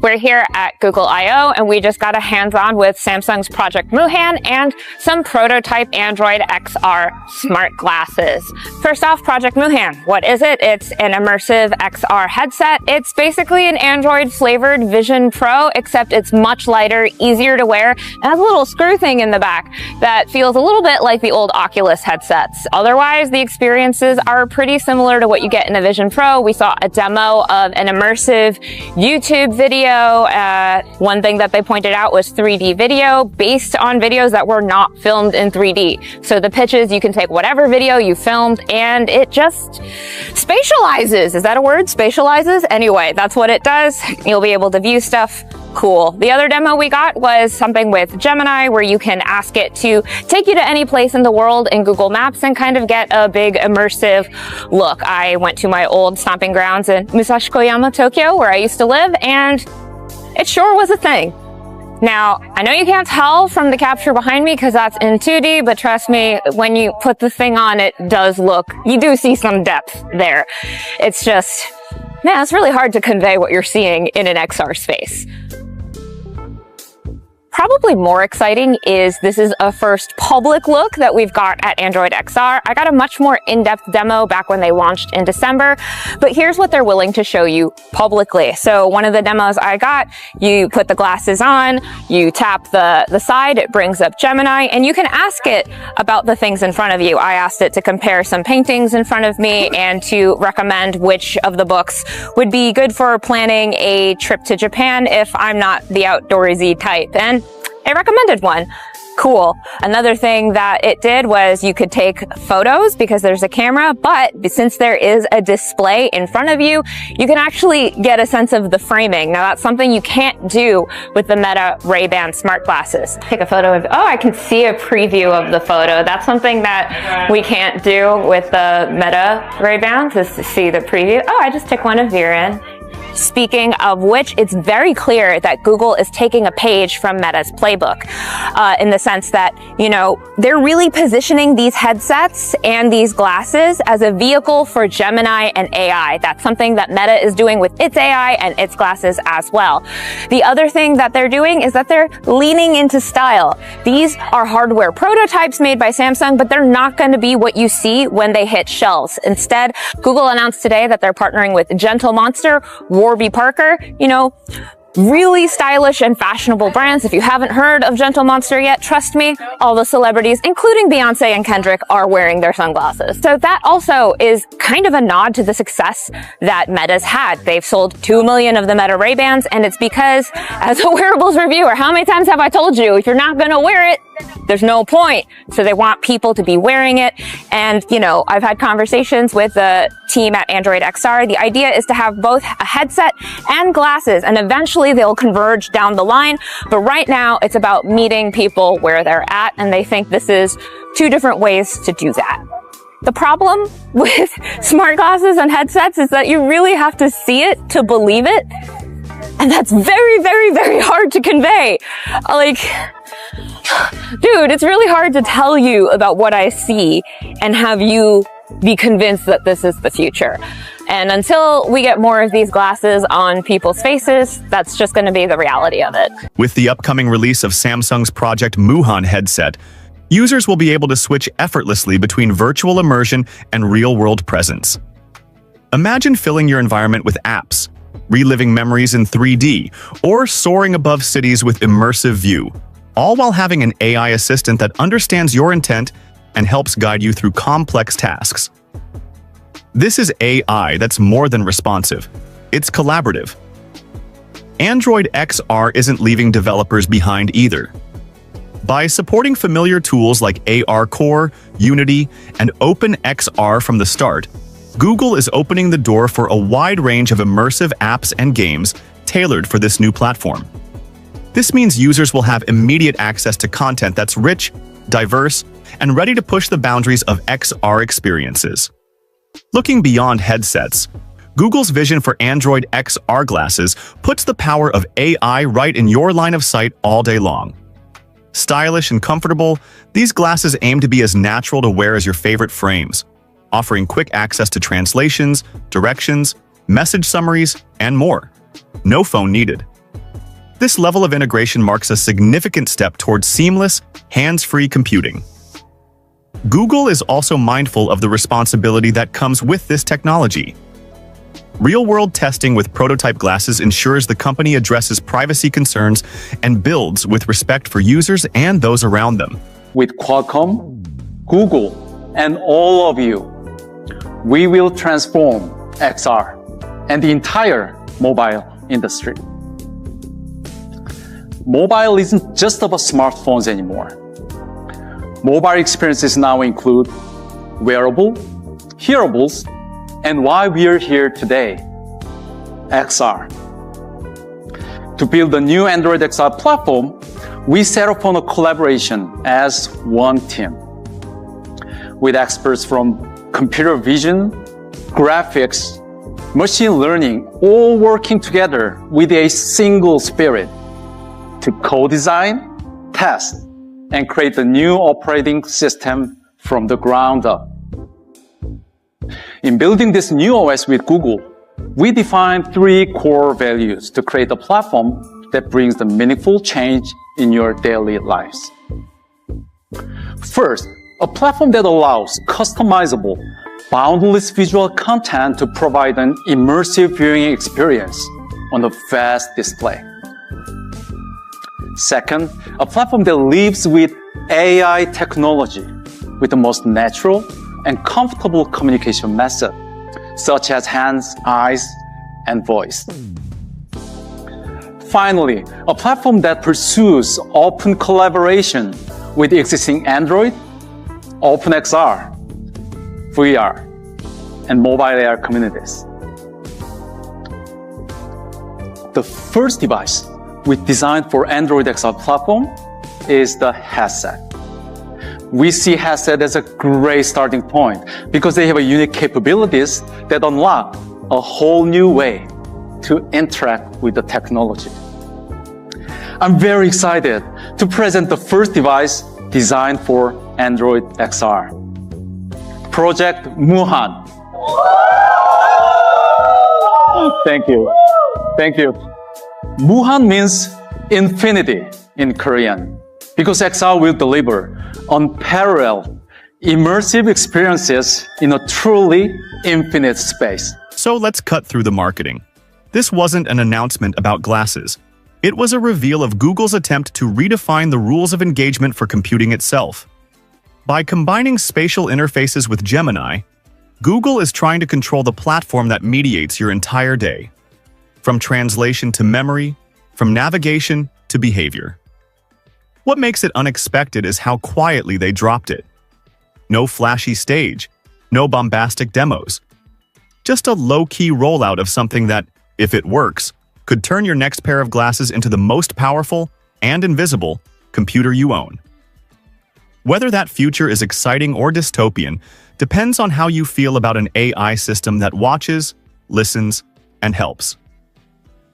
[SPEAKER 10] We're here at Google I/O, and we just got a hands-on with Samsung's Project Muhan and some prototype Android XR smart glasses. First off, Project Muhan. What is it? It's an immersive XR headset. It's basically an Android-flavored Vision Pro, except it's much lighter, easier to wear, and has a little screw thing in the back that feels a little bit like the old Oculus headsets. Otherwise, the experiences are pretty similar to what you get in a Vision Pro. We saw a demo of an immersive YouTube video. One thing that they pointed out was 3D video based on videos that were not filmed in 3D. So the pitches, you can take whatever video you filmed and it just spatializes. Is that a word? Spatializes? Anyway, that's what it does. You'll be able to view stuff. Cool. The other demo we got was something with Gemini where you can ask it to take you to any place in the world in Google Maps and kind of get a big immersive look. I went to my old stomping grounds in Musashikoyama, Tokyo, where I used to live, and it sure was a thing. Now, I know you can't tell from the capture behind me because that's in 2D, but trust me, when you put the thing on, it does look, you do see some depth there. It's just, man, it's really hard to convey what you're seeing in an XR space. Probably more exciting is this is a first public look that we've got at Android XR. I got a much more in-depth demo back when they launched in December, but here's what they're willing to show you publicly. So one of the demos I got, you put the glasses on, you tap the side, it brings up Gemini, and you can ask it about the things in front of you. I asked it to compare some paintings in front of me and to recommend which of the books would be good for planning a trip to Japan if I'm not the outdoorsy type. And it recommended one. Cool. Another thing that it did was you could take photos because there's a camera, but since there is a display in front of you, you can actually get a sense of the framing. Now that's something you can't do with the Meta Ray-Ban smart glasses. Take a photo of, oh, I can see a preview of the photo. That's something that we can't do with the Meta Ray-Bans, is to see the preview. Oh, I just took one of Viren. Speaking of which, it's very clear that Google is taking a page from Meta's playbook, in the sense that, you know, they're really positioning these headsets and these glasses as a vehicle for Gemini and AI. That's something that Meta is doing with its AI and its glasses as well. The other thing that they're doing is that they're leaning into style. These are hardware prototypes made by Samsung, but they're not going to be what you see when they hit shelves. Instead, Google announced today that they're partnering with Gentle Monster, Warby Parker, you know, really stylish and fashionable brands. If you haven't heard of Gentle Monster yet, trust me, all the celebrities, including Beyonce and Kendrick, are wearing their sunglasses. So that also is kind of a nod to the success that Meta's had. They've sold 2 million of the Meta Ray-Bans, and it's because, as a wearables reviewer, how many times have I told you, if you're not gonna wear it, there's no point. So they want people to be wearing it. And, you know, I've had conversations with the team at Android XR. The idea is to have both a headset and glasses, and eventually they'll converge down the line. But right now, it's about meeting people where they're at, and they think this is 2 different ways to do that. The problem with smart glasses and headsets is that you really have to see it to believe it. And that's very, very, very hard to convey. Like, dude, it's really hard to tell you about what I see and have you be convinced that this is the future. And until we get more of these glasses on people's faces, that's just going to be the reality of it.
[SPEAKER 4] With the upcoming release of Samsung's Project Muhan headset, users will be able to switch effortlessly between virtual immersion and real-world presence. Imagine filling your environment with apps, reliving memories in 3D, or soaring above cities with immersive view, all while having an AI assistant that understands your intent and helps guide you through complex tasks. This is AI that's more than responsive. It's collaborative. Android XR isn't leaving developers behind either. By supporting familiar tools like AR Core, Unity, and OpenXR from the start, Google is opening the door for a wide range of immersive apps and games tailored for this new platform. This means users will have immediate access to content that's rich, diverse, and ready to push the boundaries of XR experiences. Looking beyond headsets, Google's vision for Android XR glasses puts the power of AI right in your line of sight all day long. Stylish and comfortable, these glasses aim to be as natural to wear as your favorite frames, offering quick access to translations, directions, message summaries, and more. No phone needed. This level of integration marks a significant step towards seamless, hands-free computing. Google is also mindful of the responsibility that comes with this technology. Real-world testing with prototype glasses ensures the company addresses privacy concerns and builds with respect for users and those around them.
[SPEAKER 11] With Qualcomm, Google, and all of you, we will transform XR and the entire mobile industry. Mobile isn't just about smartphones anymore. Mobile experiences now include wearable, hearables, and why we're here today, XR. To build the new Android XR platform, we set upon a collaboration as one team, with experts from computer vision, graphics, machine learning, all working together with a single spirit to co-design, test, and create a new operating system from the ground up. In building this new OS with Google, we defined 3 core values to create a platform that brings the meaningful change in your daily lives. First, a platform that allows customizable, boundless visual content to provide an immersive viewing experience on a vast display. Second, a platform that lives with AI technology with the most natural and comfortable communication method, such as hands, eyes, and voice. Finally, a platform that pursues open collaboration with existing Android, OpenXR, VR, and mobile AR communities. The first device we designed for Android XR platform is the headset. We see headset as a great starting point because they have unique capabilities that unlock a whole new way to interact with the technology. I'm very excited to present the first device designed for Android XR, Project Muhan. Thank you. Thank you. Muhan means infinity in Korean because XR will deliver unparalleled, immersive experiences in a truly infinite space.
[SPEAKER 4] So let's cut through the marketing. This wasn't an announcement about glasses. It was a reveal of Google's attempt to redefine the rules of engagement for computing itself. By combining spatial interfaces with Gemini, Google is trying to control the platform that mediates your entire day, from translation to memory, from navigation to behavior. What makes it unexpected is how quietly they dropped it. No flashy stage, no bombastic demos. Just a low-key rollout of something that, if it works, could turn your next pair of glasses into the most powerful and invisible computer you own. Whether that future is exciting or dystopian depends on how you feel about an AI system that watches, listens, and helps.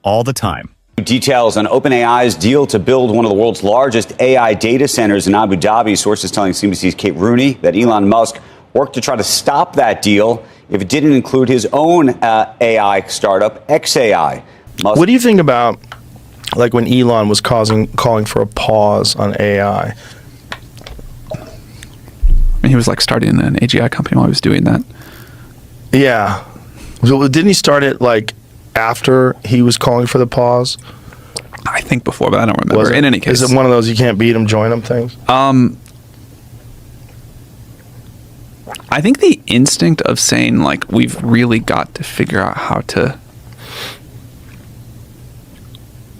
[SPEAKER 4] All the time.
[SPEAKER 12] Details on OpenAI's deal to build one of the world's largest AI data centers in Abu Dhabi. Sources telling CNBC's Kate Rooney that Elon Musk worked to try to stop that deal if it didn't include his own AI startup, XAI.
[SPEAKER 13] What do you think about, like, when Elon was calling for a pause on AI?
[SPEAKER 23] I mean, he was like starting an AGI company while he was doing that.
[SPEAKER 13] Yeah. So didn't he start it like after he was calling for the pause?
[SPEAKER 23] I think before, but I don't remember. In any case,
[SPEAKER 13] is it one of those you can't beat him, join him things?
[SPEAKER 23] I think the instinct of saying, like, we've really got to figure out how to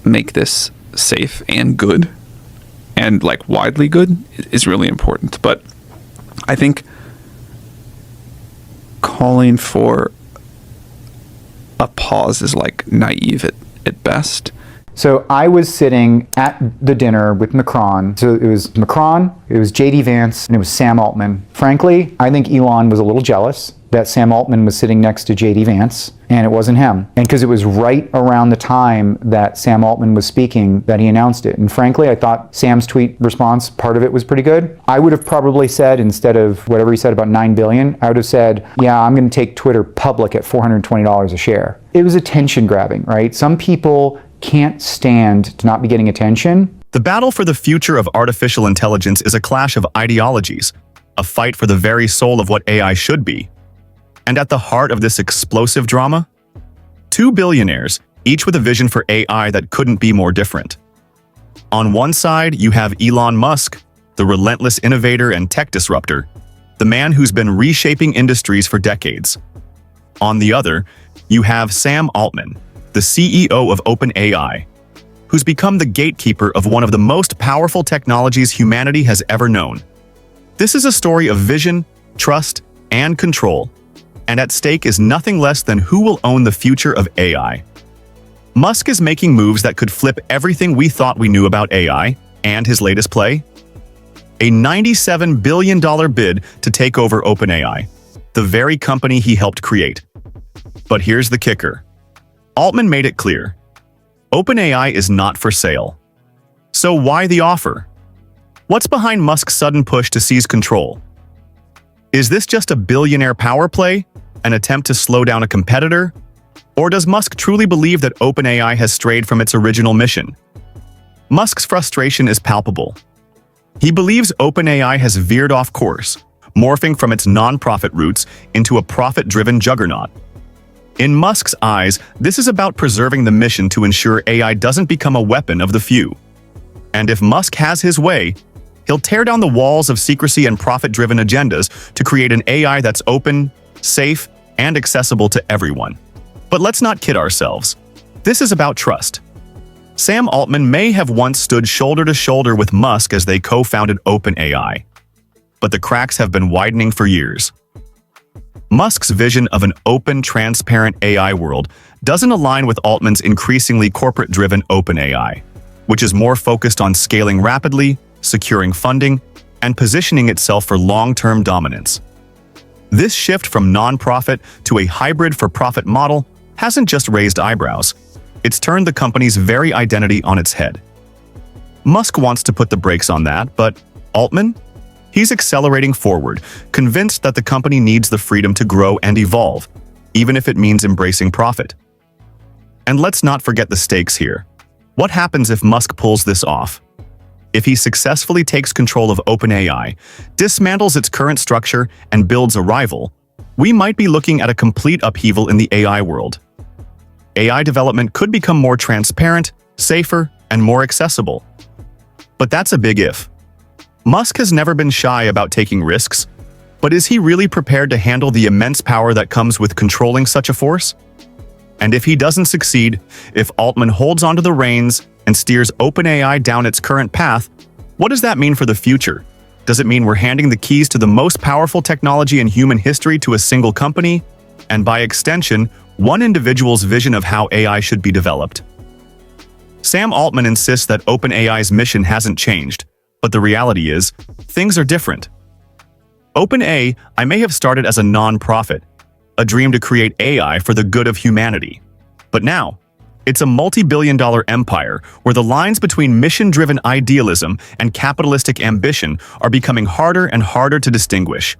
[SPEAKER 23] make this safe and good and, like, widely good is really important. But I think calling for a pause is, like, naive at best.
[SPEAKER 24] So I was sitting at the dinner with Macron. So it was Macron, it was JD Vance, and it was Sam Altman. Frankly, I think Elon was a little jealous that Sam Altman was sitting next to JD Vance, and it wasn't him. And because it was right around the time that Sam Altman was speaking that he announced it. And frankly, I thought Sam's tweet response, part of it was pretty good. I would have probably said, instead of whatever he said about 9 billion, I would have said, yeah, I'm going to take Twitter public at $420 a share. It was attention grabbing, right? Some people can't stand to not be getting attention.
[SPEAKER 4] The battle for the future of artificial intelligence is a clash of ideologies, a fight for the very soul of what AI should be. And at the heart of this explosive drama, two billionaires, each with a vision for AI that couldn't be more different. On one side, you have Elon Musk, the relentless innovator and tech disruptor, the man who's been reshaping industries for decades. On the other, you have Sam Altman, the CEO of OpenAI, who's become the gatekeeper of one of the most powerful technologies humanity has ever known. This is a story of vision, trust, and control, and at stake is nothing less than who will own the future of AI. Musk is making moves that could flip everything we thought we knew about AI, and his latest play? A $97 billion bid to take over OpenAI, the very company he helped create. But here's the kicker. Altman made it clear. OpenAI is not for sale. So why the offer? What's behind Musk's sudden push to seize control? Is this just a billionaire power play, an attempt to slow down a competitor? Or does Musk truly believe that OpenAI has strayed from its original mission? Musk's frustration is palpable. He believes OpenAI has veered off course, morphing from its non-profit roots into a profit-driven juggernaut. In Musk's eyes, this is about preserving the mission to ensure AI doesn't become a weapon of the few. And if Musk has his way, he'll tear down the walls of secrecy and profit-driven agendas to create an AI that's open, safe, and accessible to everyone. But let's not kid ourselves. This is about trust. Sam Altman may have once stood shoulder to shoulder with Musk as they co-founded OpenAI, but the cracks have been widening for years. Musk's vision of an open, transparent AI world doesn't align with Altman's increasingly corporate-driven OpenAI, which is more focused on scaling rapidly, securing funding, and positioning itself for long-term dominance. This shift from non-profit to a hybrid for-profit model hasn't just raised eyebrows, it's turned the company's very identity on its head. Musk wants to put the brakes on that, but Altman? He's accelerating forward, convinced that the company needs the freedom to grow and evolve, even if it means embracing profit. And let's not forget the stakes here. What happens if Musk pulls this off? If he successfully takes control of OpenAI, dismantles its current structure, and builds a rival, we might be looking at a complete upheaval in the AI world. AI development could become more transparent, safer, and more accessible. But that's a big if. Musk has never been shy about taking risks, but is he really prepared to handle the immense power that comes with controlling such a force? And if he doesn't succeed, if Altman holds onto the reins and steers OpenAI down its current path, what does that mean for the future? Does it mean we're handing the keys to the most powerful technology in human history to a single company, and by extension, one individual's vision of how AI should be developed? Sam Altman insists that OpenAI's mission hasn't changed, but the reality is, things are different. OpenAI may have started as a non-profit, a dream to create AI for the good of humanity. But now, it's a multi-billion-dollar empire where the lines between mission-driven idealism and capitalistic ambition are becoming harder and harder to distinguish.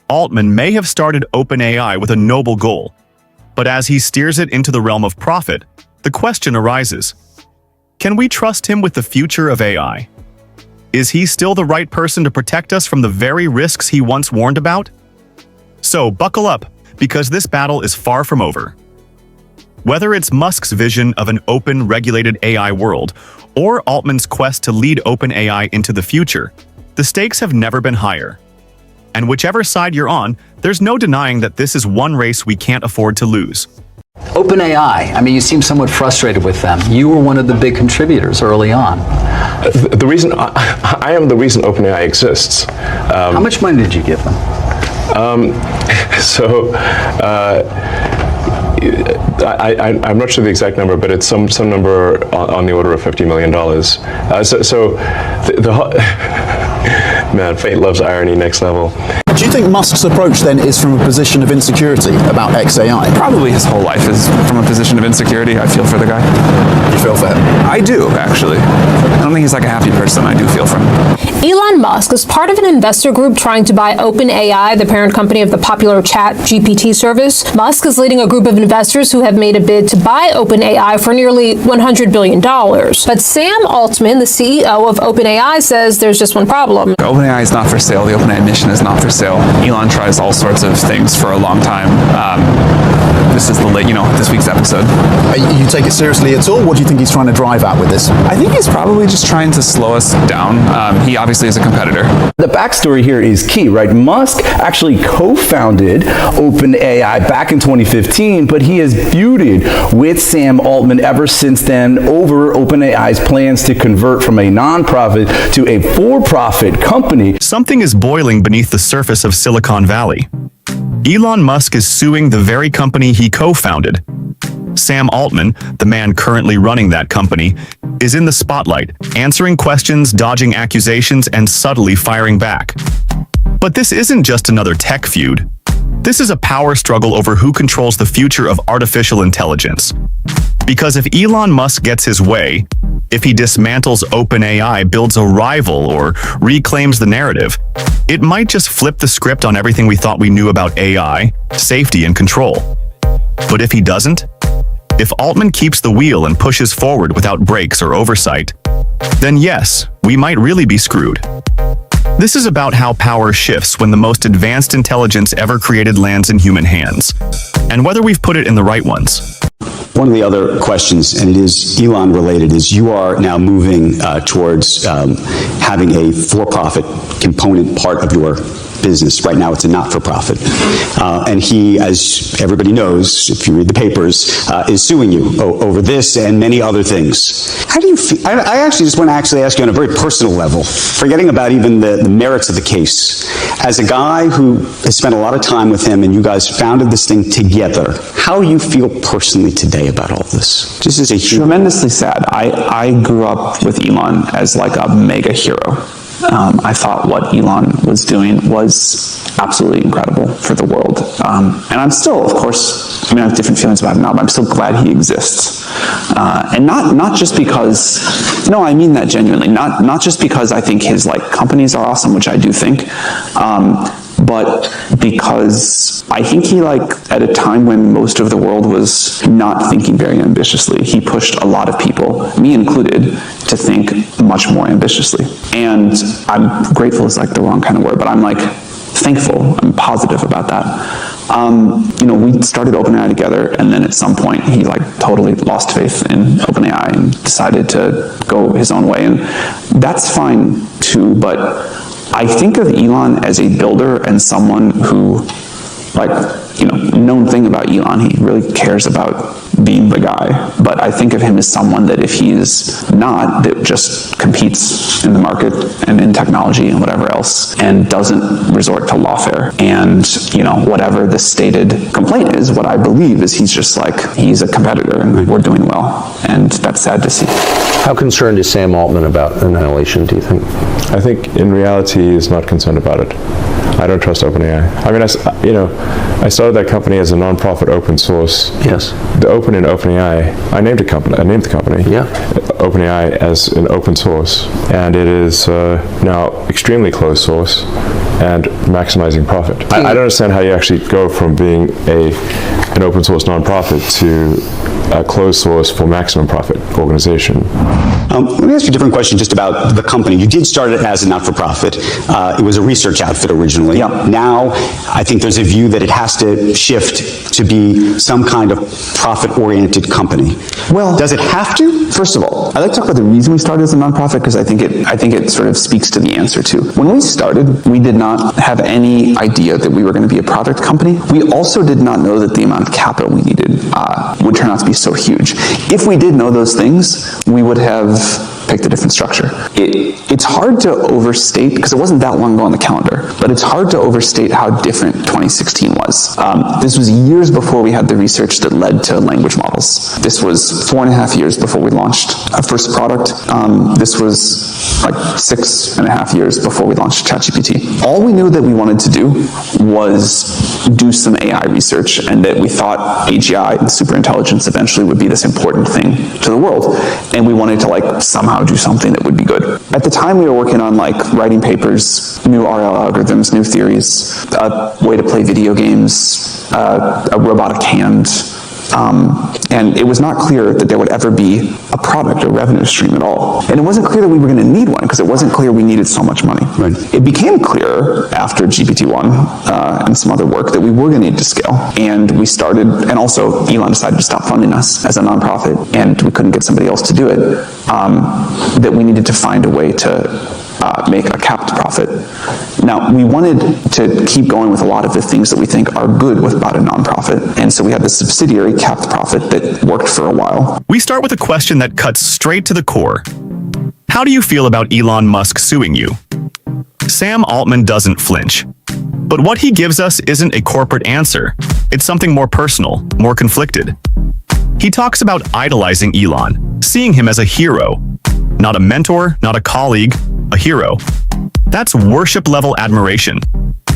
[SPEAKER 4] Altman may have started OpenAI with a noble goal, but as he steers it into the realm of profit, the question arises: can we trust him with the future of AI? Is he still the right person to protect us from the very risks he once warned about? So buckle up, because this battle is far from over. Whether it's Musk's vision of an open, regulated AI world, or Altman's quest to lead OpenAI into the future, the stakes have never been higher. And whichever side you're on, there's no denying that this is one race we can't afford to lose.
[SPEAKER 9] OpenAI, I mean, you seem somewhat frustrated with them. You were one of the big contributors early on.
[SPEAKER 15] The reason I am the reason OpenAI exists.
[SPEAKER 9] How much money did you give them?
[SPEAKER 15] I'm not sure the exact number, but it's some number on the order of $50 million. Man, fate loves irony next level.
[SPEAKER 16] Do you think Musk's approach then is from a position of insecurity about XAI?
[SPEAKER 23] Probably his whole life is from a position of insecurity. I feel for the guy.
[SPEAKER 16] You feel for him?
[SPEAKER 23] I do, actually. I don't think he's like a happy person. I do feel for him.
[SPEAKER 18] Elon Musk is part of an investor group trying to buy OpenAI, the parent company of the popular ChatGPT service. Musk is leading a group of investors who have made a bid to buy OpenAI for nearly $100 billion. But Sam Altman, the CEO of OpenAI, says there's just one problem.
[SPEAKER 23] OpenAI is not for sale. The OpenAI mission is not for sale. Elon tries all sorts of things for a long time. This is this week's episode.
[SPEAKER 16] You take it seriously at all? What do you think he's trying to drive at with this?
[SPEAKER 23] I think he's probably just trying to slow us down. He obviously is a competitor.
[SPEAKER 25] The backstory here is key, right? Musk actually co-founded OpenAI back in 2015, but he has feuded with Sam Altman ever since then over OpenAI's plans to convert from a non-profit to a for-profit company.
[SPEAKER 4] Something is boiling beneath the surface of Silicon Valley. Elon Musk is suing the very company he co-founded. Sam Altman, the man currently running that company, is in the spotlight, answering questions, dodging accusations, and subtly firing back. But this isn't just another tech feud. This is a power struggle over who controls the future of artificial intelligence. Because if Elon Musk gets his way, if he dismantles OpenAI, builds a rival, or reclaims the narrative, it might just flip the script on everything we thought we knew about AI, safety, and control. But if he doesn't, if Altman keeps the wheel and pushes forward without brakes or oversight, then yes, we might really be screwed. This is about how power shifts when the most advanced intelligence ever created lands in human hands, and whether we've put it in the right ones.
[SPEAKER 12] One of the other questions, and it is Elon related, is you are now moving towards having a for-profit component part of your business. Right now it's a not-for-profit. And he, as everybody knows, if you read the papers, is suing you over this and many other things. How do you feel? I actually just want to ask you on a very personal level, forgetting about even the merits of the case. As a guy who has spent a lot of time with him and you guys founded this thing together, how you feel personally today about all this? Just as a human.
[SPEAKER 23] Tremendously sad. I grew up with Elon as like a mega hero. I thought what Elon was doing was absolutely incredible for the world. And I'm still, of course, I have different feelings about him now, but I'm still glad he exists. And not just because, no, I mean that genuinely, not just because I think his companies are awesome, which I do think, but because I think he, at a time when most of the world was not thinking very ambitiously, he pushed a lot of people, me included, to think much more ambitiously. And I'm grateful is the wrong kind of word, but I'm thankful, I'm positive about that. We started OpenAI together, and then at some point he totally lost faith in OpenAI and decided to go his own way, and that's fine too. But I think of Elon as a builder and someone who, known thing about Elon, he really cares about being the guy. But I think of him as someone that if he's not, that just competes in the market and in technology and whatever else, and doesn't resort to lawfare. And, whatever the stated complaint is, what I believe is he's just he's a competitor and we're doing well. And that's sad to see.
[SPEAKER 1] How concerned is Sam Altman about annihilation, do you think?
[SPEAKER 15] I think in reality he is not concerned about it. I don't trust OpenAI. I mean, I started that company as a non-profit open source.
[SPEAKER 1] Yes.
[SPEAKER 15] The open in OpenAI, I named the company. Yeah. OpenAI as an open source, and it is now extremely closed source and maximizing profit. I don't understand how you actually go from being an open source non-profit to a closed source for maximum profit organization.
[SPEAKER 12] Let me ask you a different question just about the company. You did start it as a not-for-profit. It was a research outfit originally. Yeah. Now, I think there's a view that it has to shift to be some kind of profit-oriented company.
[SPEAKER 23] Well,
[SPEAKER 12] does it have to?
[SPEAKER 23] First of all, I'd like to talk about the reason we started as a nonprofit, because I think it sort of speaks to the answer too. When we started, we did not have any idea that we were going to be a product company. We also did not know that the amount of capital we needed would turn out to be so huge. If we did know those things, we would have picked a different structure. It's hard to overstate, because it wasn't that long ago on the calendar, but it's hard to overstate how different 2016 was. This was years before we had the research that led to language models. This was 4.5 years before we launched our first product. This was 6.5 years before we launched ChatGPT. All we knew that we wanted to do was do some AI research, and that we thought AGI and superintelligence eventually would be this important thing to the world. And we wanted to somehow do something that would be good. At the time, we were working on writing papers, new RL algorithms, new theories, a way to play video games, a robotic hand. And it was not clear that there would ever be a product or revenue stream at all. And it wasn't clear that we were going to need one, because it wasn't clear we needed so much money. Right. It became clear after GPT-1 and some other work that we were going to need to scale. And we started, and also Elon decided to stop funding us as a nonprofit, and we couldn't get somebody else to do it, that we needed to find a way to make a capped profit. Now, we wanted to keep going with a lot of the things that we think are good about a nonprofit, and so we had this subsidiary capped profit that worked for a while.
[SPEAKER 4] We start with a question that cuts straight to the core. How do you feel about Elon Musk suing you? Sam Altman doesn't flinch. But what he gives us isn't a corporate answer. It's something more personal, more conflicted. He talks about idolizing Elon, seeing him as a hero. Not a mentor, not a colleague, a hero. That's worship-level admiration.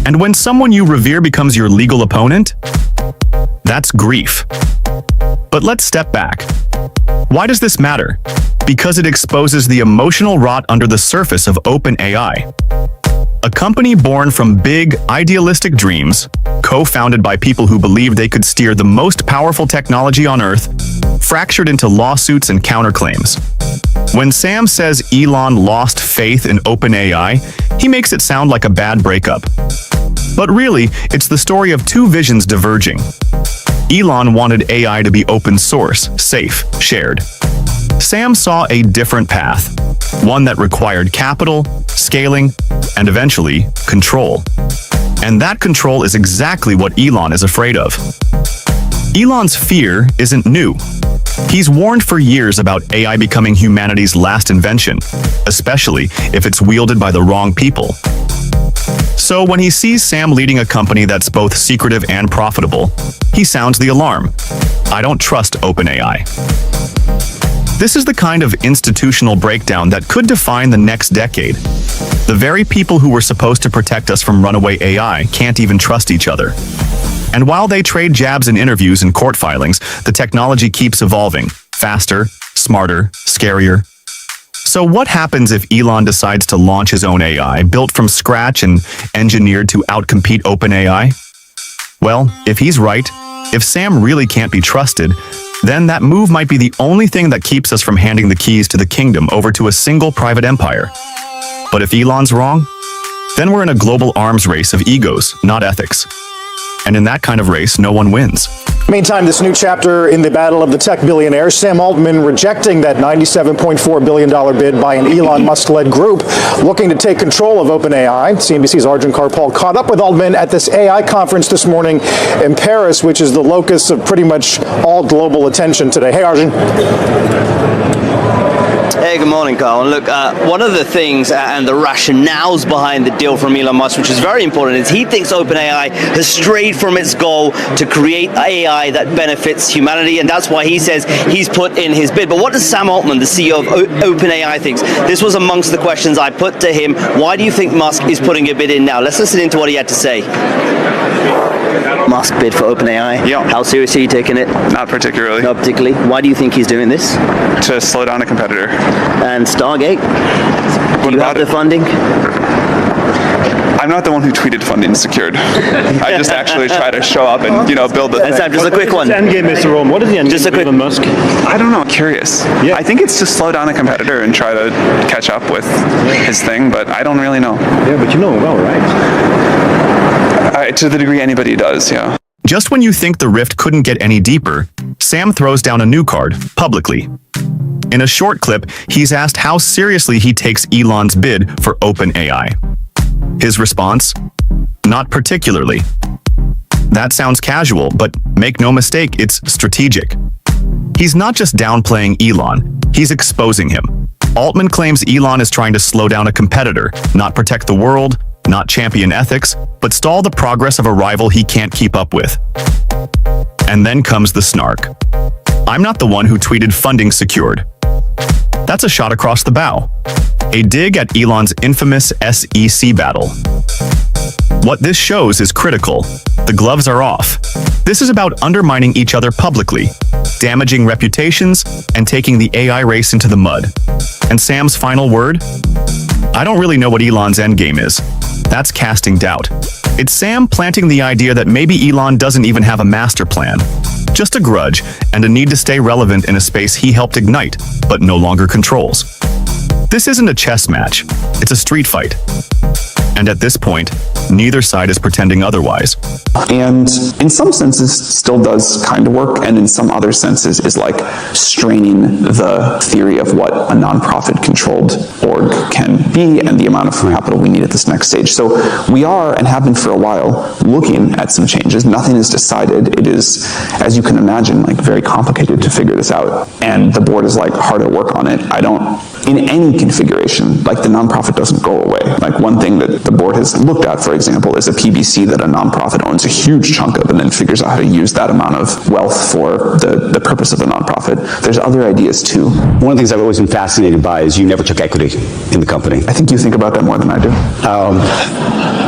[SPEAKER 4] And when someone you revere becomes your legal opponent, that's grief. But let's step back. Why does this matter? Because it exposes the emotional rot under the surface of OpenAI. A company born from big, idealistic dreams, co-founded by people who believed they could steer the most powerful technology on Earth, fractured into lawsuits and counterclaims. When Sam says Elon lost faith in OpenAI, he makes it sound like a bad breakup. But really, it's the story of two visions diverging. Elon wanted AI to be open source, safe, shared. Sam saw a different path, one that required capital, scaling, and eventually, control. And that control is exactly what Elon is afraid of. Elon's fear isn't new. He's warned for years about AI becoming humanity's last invention, especially if it's wielded by the wrong people. So when he sees Sam leading a company that's both secretive and profitable, he sounds the alarm. I don't trust OpenAI. This is the kind of institutional breakdown that could define the next decade. The very people who were supposed to protect us from runaway AI can't even trust each other. And while they trade jabs in interviews and court filings, the technology keeps evolving, faster, smarter, scarier. So what happens if Elon decides to launch his own AI, built from scratch and engineered to outcompete OpenAI? Well, if he's right, if Sam really can't be trusted, then that move might be the only thing that keeps us from handing the keys to the kingdom over to a single private empire. But if Elon's wrong, then we're in a global arms race of egos, not ethics. And in that kind of race, no one wins.
[SPEAKER 2] Meantime, this new chapter in the battle of the tech billionaires, Sam Altman rejecting that $97.4 billion bid by an Elon Musk-led group looking to take control of OpenAI. CNBC's Arjun Karpal caught up with Altman at this AI conference this morning in Paris, which is the locus of pretty much all global attention today. Hey, Arjun.
[SPEAKER 3] Hey, good morning, Carl. And look, one of the things and the rationales behind the deal from Elon Musk, which is very important, is he thinks OpenAI has strayed from its goal to create AI that benefits humanity, and that's why he says he's put in his bid. But what does Sam Altman, the CEO of OpenAI, think? This was amongst the questions I put to him. Why do you think Musk is putting a bid in now? Let's listen into what he had to say. Musk bid for OpenAI? Yeah. How seriously are you taking it?
[SPEAKER 5] Not particularly.
[SPEAKER 3] Not particularly. Why do you think he's doing this?
[SPEAKER 5] To slow down a competitor.
[SPEAKER 3] And Stargate? Do you have the funding?
[SPEAKER 5] I'm not the one who tweeted funding secured. I just actually try to show up and, build the thing.
[SPEAKER 3] Sam, just a quick one.
[SPEAKER 5] What's the end game, Mr. Rome? What is the end
[SPEAKER 3] game
[SPEAKER 5] of Elon Musk? I don't know. I'm curious. Yeah. I think it's to slow down a competitor and try to catch up with his thing, but I don't really know.
[SPEAKER 2] Yeah, but you know him well, right?
[SPEAKER 5] To the degree anybody does, yeah.
[SPEAKER 4] Just when you think the rift couldn't get any deeper, Sam throws down a new card, publicly. In a short clip, he's asked how seriously he takes Elon's bid for OpenAI. His response? Not particularly. That sounds casual, but make no mistake, it's strategic. He's not just downplaying Elon, he's exposing him. Altman claims Elon is trying to slow down a competitor, not protect the world, not champion ethics, but stall the progress of a rival he can't keep up with. And then comes the snark. I'm not the one who tweeted funding secured. That's a shot across the bow. A dig at Elon's infamous SEC battle. What this shows is critical. The gloves are off. This is about undermining each other publicly, damaging reputations, and taking the AI race into the mud. And Sam's final word? I don't really know what Elon's endgame is. That's casting doubt. It's Sam planting the idea that maybe Elon doesn't even have a master plan. Just a grudge and a need to stay relevant in a space he helped ignite, but no longer controls. This isn't a chess match, it's a street fight. And at this point, neither side is pretending otherwise.
[SPEAKER 23] And in some senses still does kind of work, and in some other senses is like straining the theory of what a nonprofit controlled org can be and the amount of capital we need at this next stage. So we are, and have been for a while, looking at some changes. Nothing is decided. It is, as you can imagine, like very complicated to figure this out. And the board is like hard at work on it. In any configuration, like the nonprofit doesn't go away. Like one thing that the board has looked at, for example, is a PBC that a nonprofit owns a huge chunk of and then figures out how to use that amount of wealth for the purpose of the nonprofit. There's other ideas too.
[SPEAKER 12] One of the things I've always been fascinated by is you never took equity in the company.
[SPEAKER 23] I think you think about that more than I do.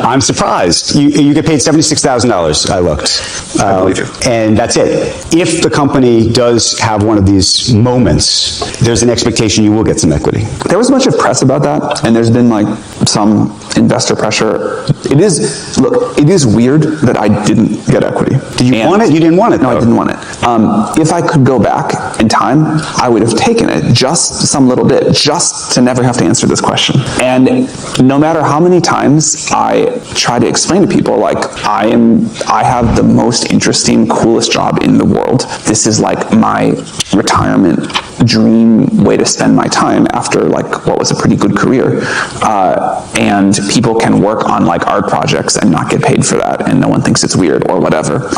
[SPEAKER 12] I'm surprised. You get paid $76,000, I looked.
[SPEAKER 23] I believe you.
[SPEAKER 12] And that's it. If the company does have one of these moments, there's an expectation you will get some equity.
[SPEAKER 23] There was much of press about that, and there's been like some investor pressure. It is weird that I didn't get equity.
[SPEAKER 12] Did you want it? You didn't want it,
[SPEAKER 23] No, I didn't want it. If I could go back in time, I would have taken it, just some little bit, just to never have to answer this question. And no matter how many times I try to explain to people, like, I have the most interesting, coolest job in the world. This is like my retirement dream way to spend my time after like what was a pretty good career. And people can work on like art projects and not get paid for that, and no one thinks it's weird or whatever.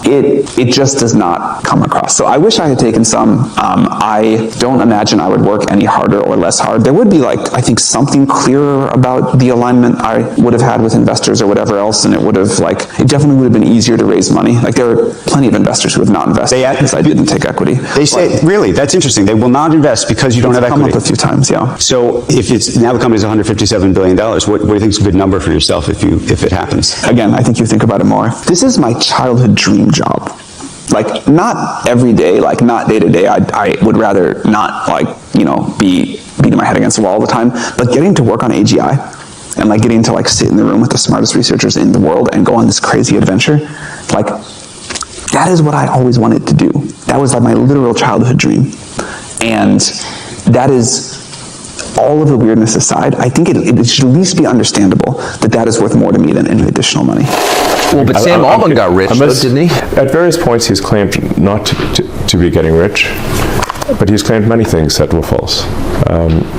[SPEAKER 23] It just does not come across. So I wish I had taken some. I don't imagine I would work any harder or less hard. There would be like, I think, something clearer about the alignment I would have had with investors or whatever else, and it definitely would have been easier to raise money. Like there are plenty of investors who have not invested because I didn't take equity.
[SPEAKER 12] They say, really, that's interesting. They will not invest because you don't have equity.
[SPEAKER 23] It's come up a few times, yeah.
[SPEAKER 12] So if it's now the company's $157 billion, what do you think is a good number for yourself if it happens?
[SPEAKER 23] Again, I think you think about it more. This is my childhood dream job. Like, not every day, like not day to day. I would rather not be beating my head against the wall all the time, but getting to work on AGI and like getting to like sit in the room with the smartest researchers in the world and go on this crazy adventure, like that is what I always wanted to do. That was like my literal childhood dream. And that is, all of the weirdness aside, I think it should at least be understandable that that is worth more to me than any additional money.
[SPEAKER 1] Well, but Sam Altman got rich, though, didn't he?
[SPEAKER 15] At various points, he's claimed not to be getting rich, but he's claimed many things that were false.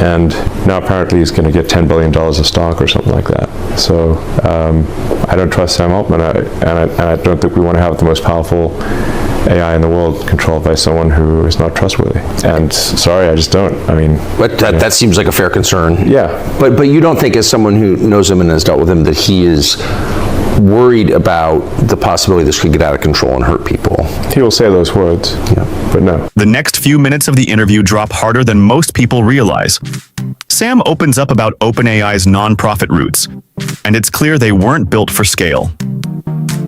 [SPEAKER 15] And now apparently he's going to get $10 billion of stock or something like that. So I don't trust Sam Altman, and I don't think we want to have the most powerful AI in the world controlled by someone who is not trustworthy. And sorry, I just don't. I mean,
[SPEAKER 1] but that seems like a fair concern.
[SPEAKER 15] Yeah.
[SPEAKER 1] But you don't think, as someone who knows him and has dealt with him, that he is worried about the possibility this could get out of control and hurt people?
[SPEAKER 15] He will say those words, but no.
[SPEAKER 4] The next few minutes of the interview drop harder than most people realize. Sam opens up about OpenAI's nonprofit roots, and it's clear they weren't built for scale.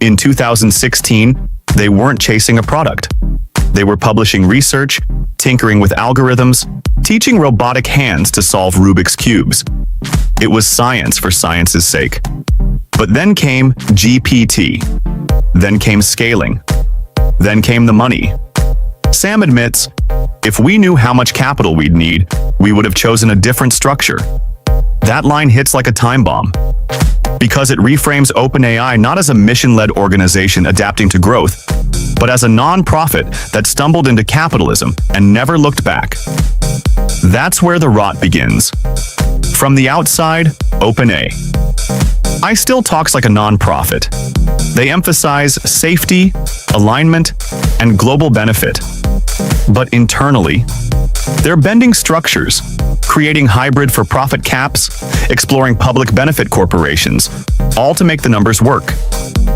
[SPEAKER 4] In 2016, they weren't chasing a product. They were publishing research, tinkering with algorithms, teaching robotic hands to solve Rubik's Cubes. It was science for science's sake. But then came GPT. Then came scaling. Then came the money. Sam admits, if we knew how much capital we'd need, we would have chosen a different structure. That line hits like a time bomb, because it reframes OpenAI not as a mission-led organization adapting to growth, but as a non-profit that stumbled into capitalism and never looked back. That's where the rot begins. From the outside, OpenAI still talks like a non-profit. They emphasize safety, alignment, and global benefit. But internally, they're bending structures, creating hybrid for-profit caps, exploring public benefit corporations, all to make the numbers work.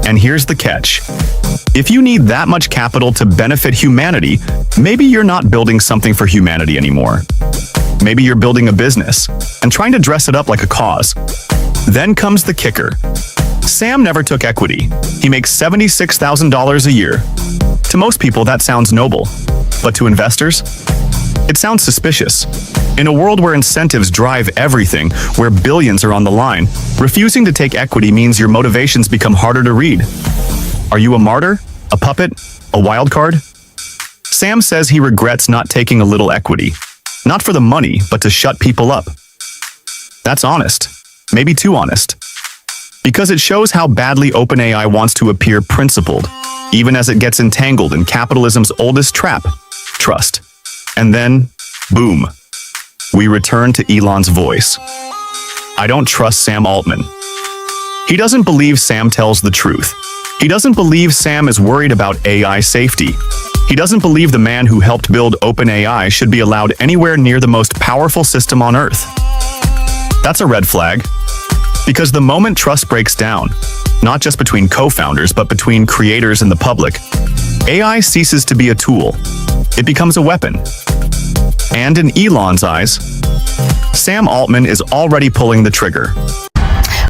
[SPEAKER 4] And here's the catch. If you need that much capital to benefit humanity, maybe you're not building something for humanity anymore. Maybe you're building a business and trying to dress it up like a cause. Then comes the kicker. Sam never took equity. He makes $76,000 a year. To most people, that sounds noble. But to investors, it sounds suspicious. In a world where incentives drive everything, where billions are on the line, refusing to take equity means your motivations become harder to read. Are you a martyr? A puppet? A wild card? Sam says he regrets not taking a little equity. Not for the money, but to shut people up. That's honest. Maybe too honest. Because it shows how badly OpenAI wants to appear principled, even as it gets entangled in capitalism's oldest trap, trust. And then, boom, we return to Elon's voice. I don't trust Sam Altman. He doesn't believe Sam tells the truth. He doesn't believe Sam is worried about AI safety. He doesn't believe the man who helped build OpenAI should be allowed anywhere near the most powerful system on Earth. That's a red flag. Because the moment trust breaks down, not just between co-founders, but between creators and the public, AI ceases to be a tool. It becomes a weapon. And in Elon's eyes, Sam Altman is already pulling the trigger.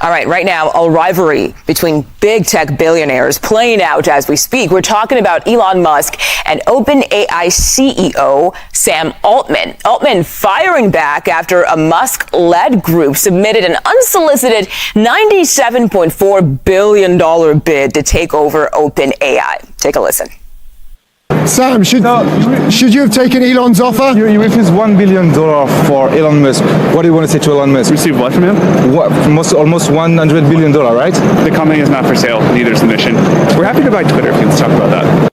[SPEAKER 6] All right, right now, a rivalry between big tech billionaires playing out as we speak. We're talking about Elon Musk and OpenAI CEO Sam Altman. Altman firing back after a Musk-led group submitted an unsolicited $97.4 billion bid to take over OpenAI. Take a listen.
[SPEAKER 17] Sam, should you have taken Elon's offer?
[SPEAKER 19] You refused $1 billion for Elon Musk. What do you want to say to Elon Musk?
[SPEAKER 5] Receive what from him?
[SPEAKER 19] Almost $100 billion, right?
[SPEAKER 5] The company is not for sale, neither is the mission. We're happy to buy Twitter if you let's talk about that.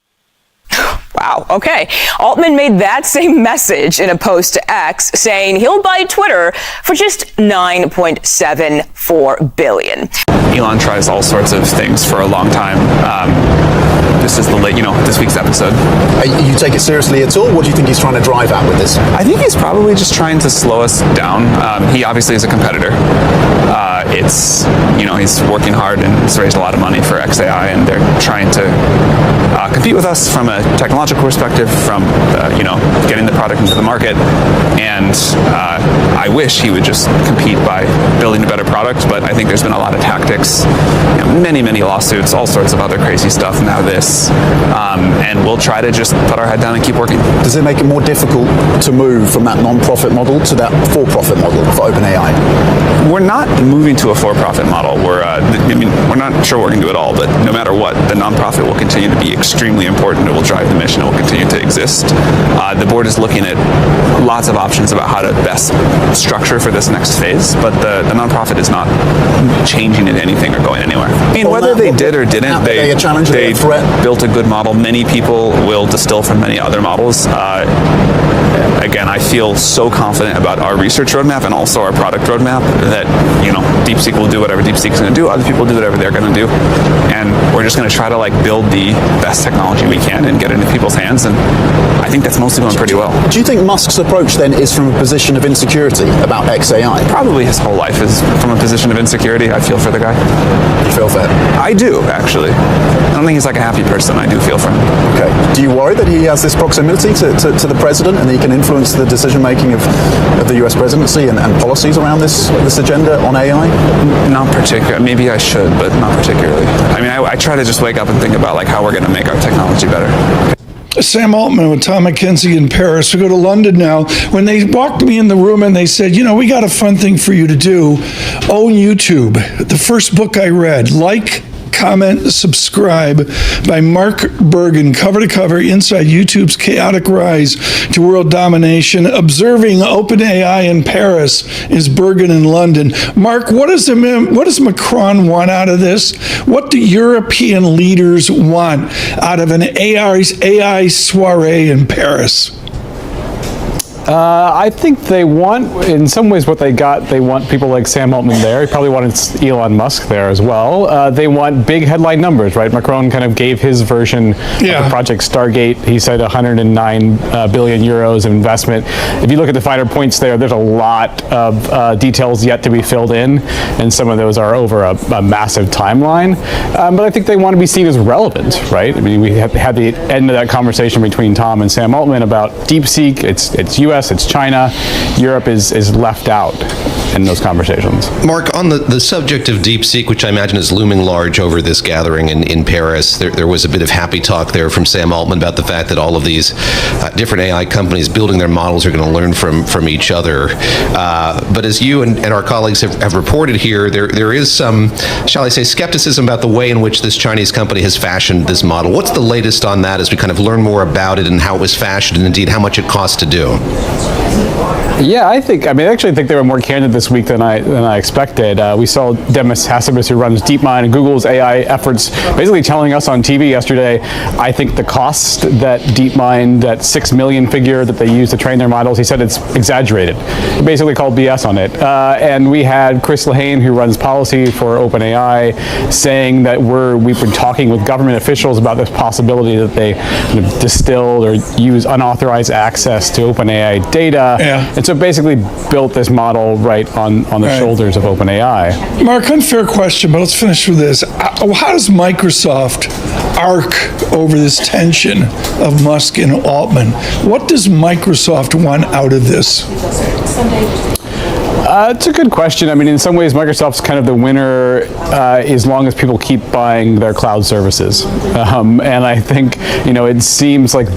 [SPEAKER 6] Wow, okay. Altman made that same message in a post to X saying he'll buy Twitter for just $9.74 billion.
[SPEAKER 5] Elon tries all sorts of things for a long time. This is this week's episode.
[SPEAKER 16] You take it seriously at all? What do you think he's trying to drive at with this?
[SPEAKER 5] I think he's probably just trying to slow us down. He obviously is a competitor. He's working hard and he's raised a lot of money for XAI, and they're trying to compete with us from a technological perspective, from getting the product into the market. And I wish he would just compete by building a better product, but I think there's been a lot of tactics, many lawsuits, all sorts of other crazy stuff. Now this, and we'll try to just put our head down and keep working.
[SPEAKER 16] Does it make it more difficult to move from that non-profit model to that for-profit model for OpenAI?
[SPEAKER 5] We're not moving to a for-profit model where, we're not sure what we're going to do at all, but no matter what, the nonprofit will continue to be extremely important. It will drive the mission. It will continue to exist. The board is looking at lots of options about how to best structure for this next phase, but the nonprofit is not changing in anything or going anywhere. I mean, whether they did or didn't, they built a good model. Many people will distill from many other models. Again, I feel so confident about our research roadmap and also our product roadmap that, DeepSeek will do whatever DeepSeek is going to do. Other people will do whatever they're going to do. And we're just going to try to build the best technology we can and get it into people's hands. And I think that's mostly going pretty well.
[SPEAKER 16] Do you think Musk's approach then is from a position of insecurity about XAI?
[SPEAKER 5] Probably his whole life is from a position of insecurity. I feel for the guy.
[SPEAKER 16] You feel for him?
[SPEAKER 5] I do, actually. I don't think he's a happy person. I do feel for him.
[SPEAKER 16] Okay. Do you worry that he has this proximity to the president and that he can influence the decision making of the US presidency and policies around this agenda on AI?
[SPEAKER 5] Not particularly. Maybe I should, but not particularly. I try to just wake up and think about how we're going to make our technology better.
[SPEAKER 7] Sam Altman with Tom McKenzie in Paris. We go to London now. When they walked me in the room and they said, we got a fun thing for you to do. Own YouTube. The first book I read, comment, subscribe by Mark Bergen, cover to cover, inside YouTube's chaotic rise to world domination. Observing OpenAI in Paris is Bergen in London. Mark, what does Macron want out of this? What do European leaders want out of an AI soiree in Paris?
[SPEAKER 14] I think they want, in some ways, what they want people like Sam Altman there. He probably wanted Elon Musk there as well. They want big headline numbers, right? Macron kind of gave his version of Project Stargate. He said 109 billion euros of investment. If you look at the finer points there's a lot of details yet to be filled in, and some of those are over a massive timeline. But I think they want to be seen as relevant, right? We had the end of that conversation between Tom and Sam Altman about DeepSeek. It's US, it's China. Europe is left out in those conversations.
[SPEAKER 20] Mark, on the subject of DeepSeek, which I imagine is looming large over this gathering in Paris, there was a bit of happy talk there from Sam Altman about the fact that all of these different AI companies building their models are going to learn from each other. But as you and our colleagues have reported here, there is some, shall I say, skepticism about the way in which this Chinese company has fashioned this model. What's the latest on that as we kind of learn more about it and how it was fashioned and indeed how much it costs to do?
[SPEAKER 14] Yeah, I actually think they were more candid this week than I expected. We saw Demis Hassabis, who runs DeepMind and Google's AI efforts, basically telling us on TV yesterday, I think the cost that DeepMind, that 6 million figure that they use to train their models, he said it's exaggerated. He basically called BS on it. And we had Chris Lehane, who runs policy for OpenAI, saying that we've been talking with government officials about this possibility that they distilled or use unauthorized access to OpenAI data. And so basically built this model right on the shoulders of OpenAI.
[SPEAKER 7] Mark, unfair question, but let's finish with this. How does Microsoft arc over this tension of Musk and Altman? What does Microsoft want out of this?
[SPEAKER 14] It's a good question. In some ways, Microsoft's kind of the winner as long as people keep buying their cloud services. And I think, it seems like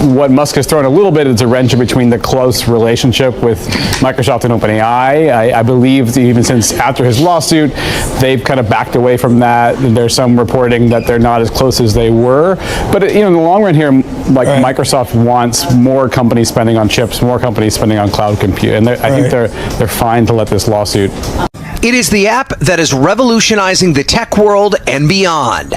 [SPEAKER 14] what Musk has thrown a little bit is a wrench in between the close relationship with Microsoft and OpenAI. I believe that even since after his lawsuit, they've kind of backed away from that. There's some reporting that they're not as close as they were. But, in the long run here, Microsoft wants more companies spending on chips, more companies spending on cloud compute. And I think they're fine to let this lawsuit.
[SPEAKER 21] It is the app that is revolutionizing the tech world and beyond.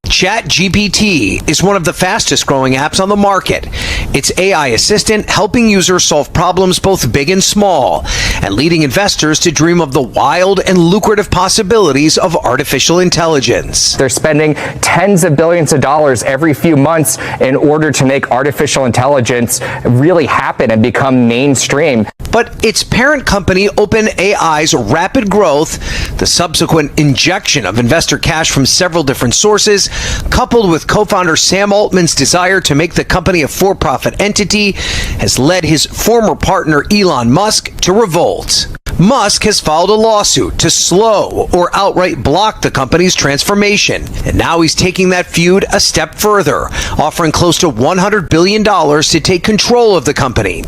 [SPEAKER 21] ChatGPT is one of the fastest growing apps on the market. It's AI assistant helping users solve problems both big and small, and leading investors to dream of the wild and lucrative possibilities of artificial intelligence.
[SPEAKER 22] They're spending tens of billions of dollars every few months in order to make artificial intelligence really happen and become mainstream.
[SPEAKER 21] But its parent company OpenAI's rapid growth, the subsequent injection of investor cash from several different sources, coupled with co-founder Sam Altman's desire to make the company a for-profit entity, has led his former partner Elon Musk to revolt. Musk has filed a lawsuit to slow or outright block the company's transformation. And now he's taking that feud a step further, offering close to $100 billion to take control of the company.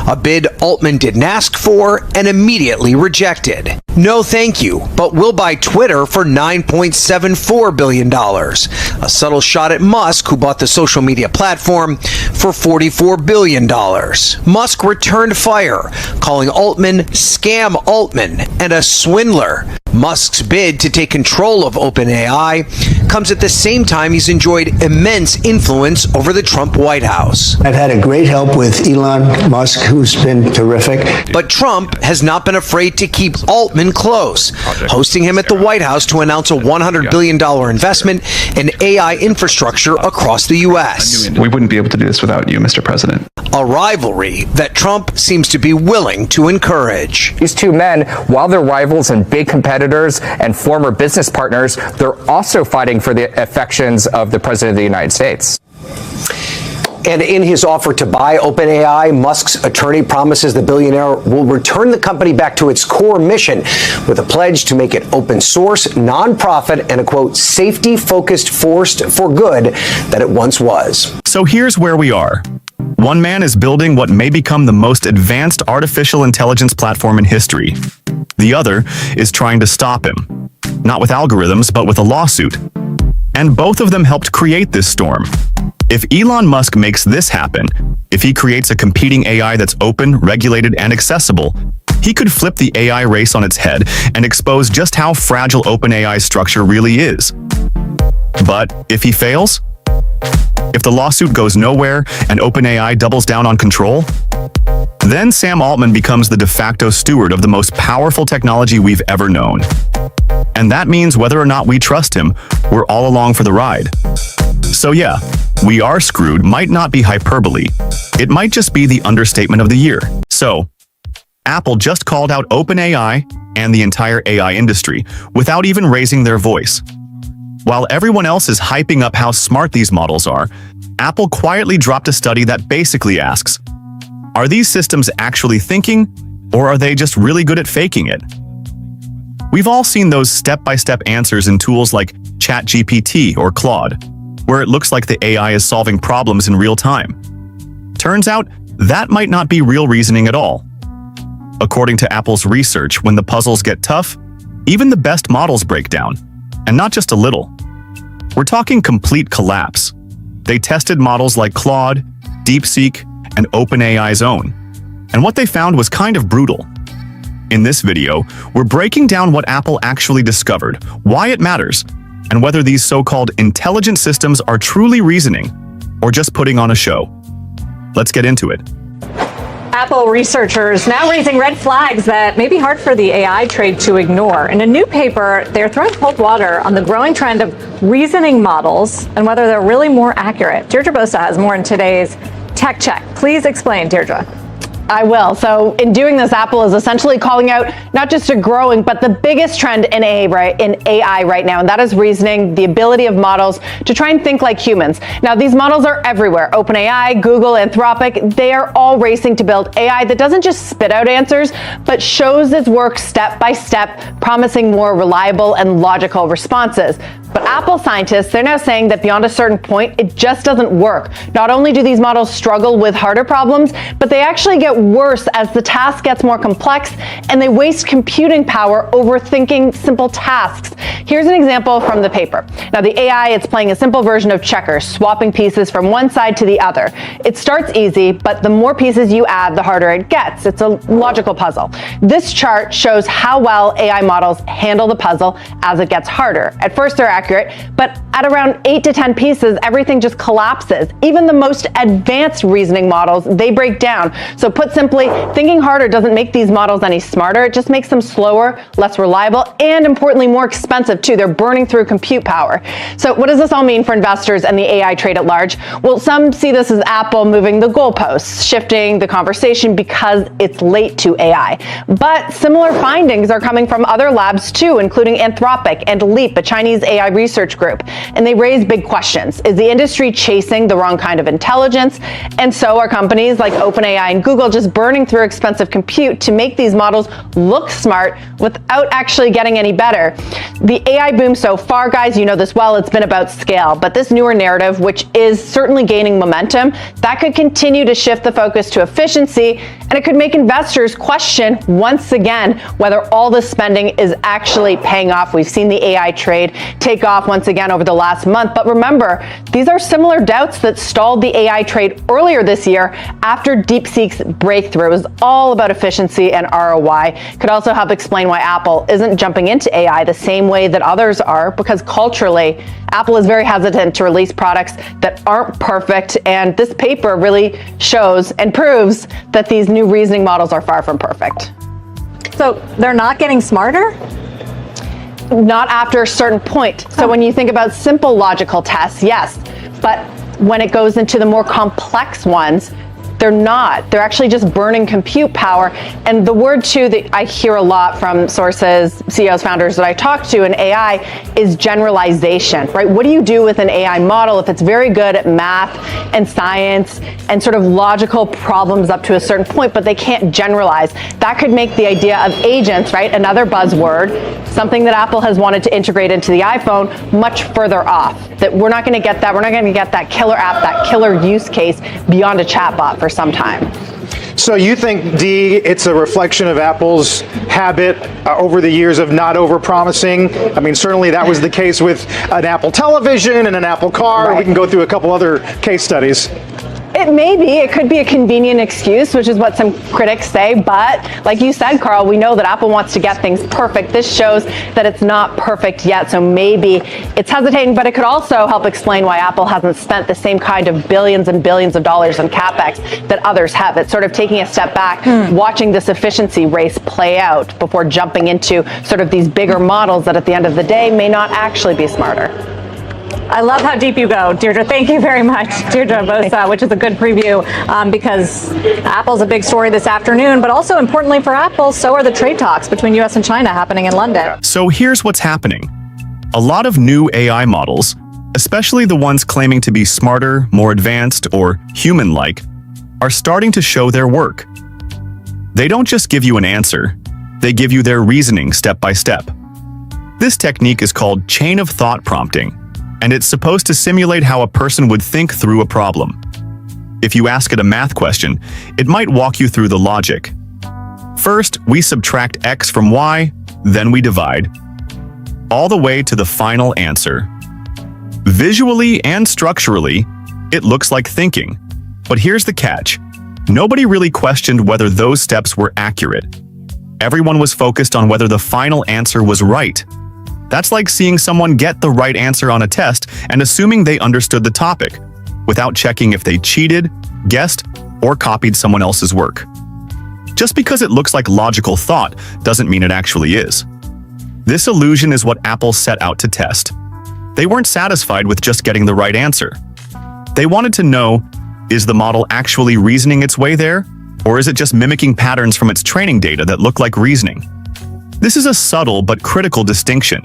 [SPEAKER 21] a bid Altman didn't ask for and immediately rejected. No thank you, but we'll buy Twitter for $9.74 billion. A subtle shot at Musk, who bought the social media platform for $44 billion. Musk returned fire, calling Altman Scam Altman and a swindler. Musk's bid to take control of OpenAI comes at the same time he's enjoyed immense influence over the Trump White House.
[SPEAKER 8] I've had a great help with Elon Musk, who's been terrific.
[SPEAKER 21] But Trump has not been afraid to keep Altman close, hosting him at the White House to announce a $100 billion investment in AI infrastructure across the U.S.
[SPEAKER 23] We wouldn't be able to do this without you, Mr. President.
[SPEAKER 21] A rivalry that Trump seems to be willing to encourage.
[SPEAKER 22] These two men, while they're rivals and big competitors and former business partners, they're also fighting for the affections of the President of the United States.
[SPEAKER 21] And in his offer to buy OpenAI, Musk's attorney promises the billionaire will return the company back to its core mission with a pledge to make it open source, nonprofit, and a, quote, safety-focused force for good that it once was.
[SPEAKER 4] So here's where we are. One man is building what may become the most advanced artificial intelligence platform in history. The other is trying to stop him, not with algorithms, but with a lawsuit. And both of them helped create this storm. If Elon Musk makes this happen, if he creates a competing AI that's open, regulated, and accessible, he could flip the AI race on its head and expose just how fragile OpenAI's structure really is. But if he fails? If the lawsuit goes nowhere and OpenAI doubles down on control? Then Sam Altman becomes the de facto steward of the most powerful technology we've ever known. And that means whether or not we trust him, we're all along for the ride. So yeah, we are screwed might not be hyperbole. It might just be the understatement of the year. So, Apple just called out OpenAI and the entire AI industry without even raising their voice. While everyone else is hyping up how smart these models are, Apple quietly dropped a study that basically asks, are these systems actually thinking, or are they just really good at faking it? We've all seen those step-by-step answers in tools like ChatGPT or Claude, where it looks like the AI is solving problems in real time. Turns out, that might not be real reasoning at all. According to Apple's research, when the puzzles get tough, even the best models break down, and not just a little. We're talking complete collapse. They tested models like Claude, DeepSeek, and OpenAI's own, and what they found was kind of brutal. In this video, we're breaking down what Apple actually discovered, why it matters, and whether these so-called intelligent systems are truly reasoning or just putting on a show. Let's get into it.
[SPEAKER 10] Apple researchers now raising red flags that may be hard for the AI trade to ignore. In a new paper, they're throwing cold water on the growing trend of reasoning models and whether they're really more accurate. Deirdre Bosa has more in today's Tech Check. Please explain, Deirdre.
[SPEAKER 11] I will. So in doing this, Apple is essentially calling out not just a growing, but the biggest trend in AI right now, and that is reasoning, the ability of models to try and think like humans. Now, these models are everywhere. OpenAI, Google, Anthropic, they are all racing to build AI that doesn't just spit out answers, but shows its work step by step, promising more reliable and logical responses. But Apple scientists, they're now saying that beyond a certain point, it just doesn't work. Not only do these models struggle with harder problems, but they actually get worse as the task gets more complex and they waste computing power overthinking simple tasks. Here's an example from the paper. Now the AI, it's playing a simple version of checkers, swapping pieces from one side to the other. It starts easy, but the more pieces you add, the harder it gets. It's a logical puzzle. This chart shows how well AI models handle the puzzle as it gets harder. At first they're accurate, but at around 8 to 10 pieces, everything just collapses. Even the most advanced reasoning models, they break down. So put simply, thinking harder doesn't make these models any smarter. It just makes them slower, less reliable, and importantly, more expensive too. They're burning through compute power. So what does this all mean for investors and the AI trade at large? Well, some see this as Apple moving the goalposts, shifting the conversation because it's late to AI. But similar findings are coming from other labs too, including Anthropic and Leap, a Chinese AI research group. And they raise big questions. Is the industry chasing the wrong kind of intelligence? And so are companies like OpenAI and Google just burning through expensive compute to make these models look smart without actually getting any better. The AI boom so far, guys, you know this well, it's been about scale, but this newer narrative, which is certainly gaining momentum, that could continue to shift the focus to efficiency, and it could make investors question once again whether all this spending is actually paying off. We've seen the AI trade take off once again over the last month, but remember, these are similar doubts that stalled the AI trade earlier this year after DeepSeek's breakthrough. It was all about efficiency and ROI. Could also help explain why Apple isn't jumping into AI the same way that others are, because culturally, Apple is very hesitant to release products that aren't perfect, and this paper really shows and proves that these new reasoning models are far from perfect.
[SPEAKER 10] So they're not getting smarter?
[SPEAKER 11] Not after a certain point. So when you think about simple logical tests, yes, but when it goes into the more complex ones, they're not. They're actually just burning compute power. And the word too that I hear a lot from sources, CEOs, founders that I talk to in AI is generalization, right? What do you do with an AI model if it's very good at math and science and sort of logical problems up to a certain point, but they can't generalize? That could make the idea of agents, right? Another buzzword, something that Apple has wanted to integrate into the iPhone, much further off. That we're not going to get that. We're not going to get that killer app, that killer use case beyond a chatbot for some time.
[SPEAKER 2] So you think, Dee, it's a reflection of Apple's habit over the years of not overpromising? I mean, certainly that was the case with an Apple television and an Apple car. Right. We can go through a couple other case studies.
[SPEAKER 11] It may be. It could be a convenient excuse, which is what some critics say. But like you said, Carl, we know that Apple wants to get things perfect. This shows that it's not perfect yet. So maybe it's hesitating, but it could also help explain why Apple hasn't spent the same kind of billions and billions of dollars in CapEx that others have. It's sort of taking a step back, watching this efficiency race play out before jumping into sort of these bigger models that at the end of the day may not actually be smarter.
[SPEAKER 10] I love how deep you go, Deirdre. Thank you very much, Deirdre Bosa, which is a good preview because Apple's a big story this afternoon, but also importantly for Apple, so are the trade talks between U.S. and China happening in London.
[SPEAKER 4] So here's what's happening. A lot of new AI models, especially the ones claiming to be smarter, more advanced, or human-like, are starting to show their work. They don't just give you an answer, they give you their reasoning step by step. This technique is called chain of thought prompting, and it's supposed to simulate how a person would think through a problem. If you ask it a math question, it might walk you through the logic. First, we subtract x from y, then we divide, all the way to the final answer. Visually and structurally, it looks like thinking. But here's the catch. Nobody really questioned whether those steps were accurate. Everyone was focused on whether the final answer was right. That's like seeing someone get the right answer on a test and assuming they understood the topic, without checking if they cheated, guessed, or copied someone else's work. Just because it looks like logical thought doesn't mean it actually is. This illusion is what Apple set out to test. They weren't satisfied with just getting the right answer. They wanted to know, is the model actually reasoning its way there, or is it just mimicking patterns from its training data that look like reasoning? This is a subtle but critical distinction,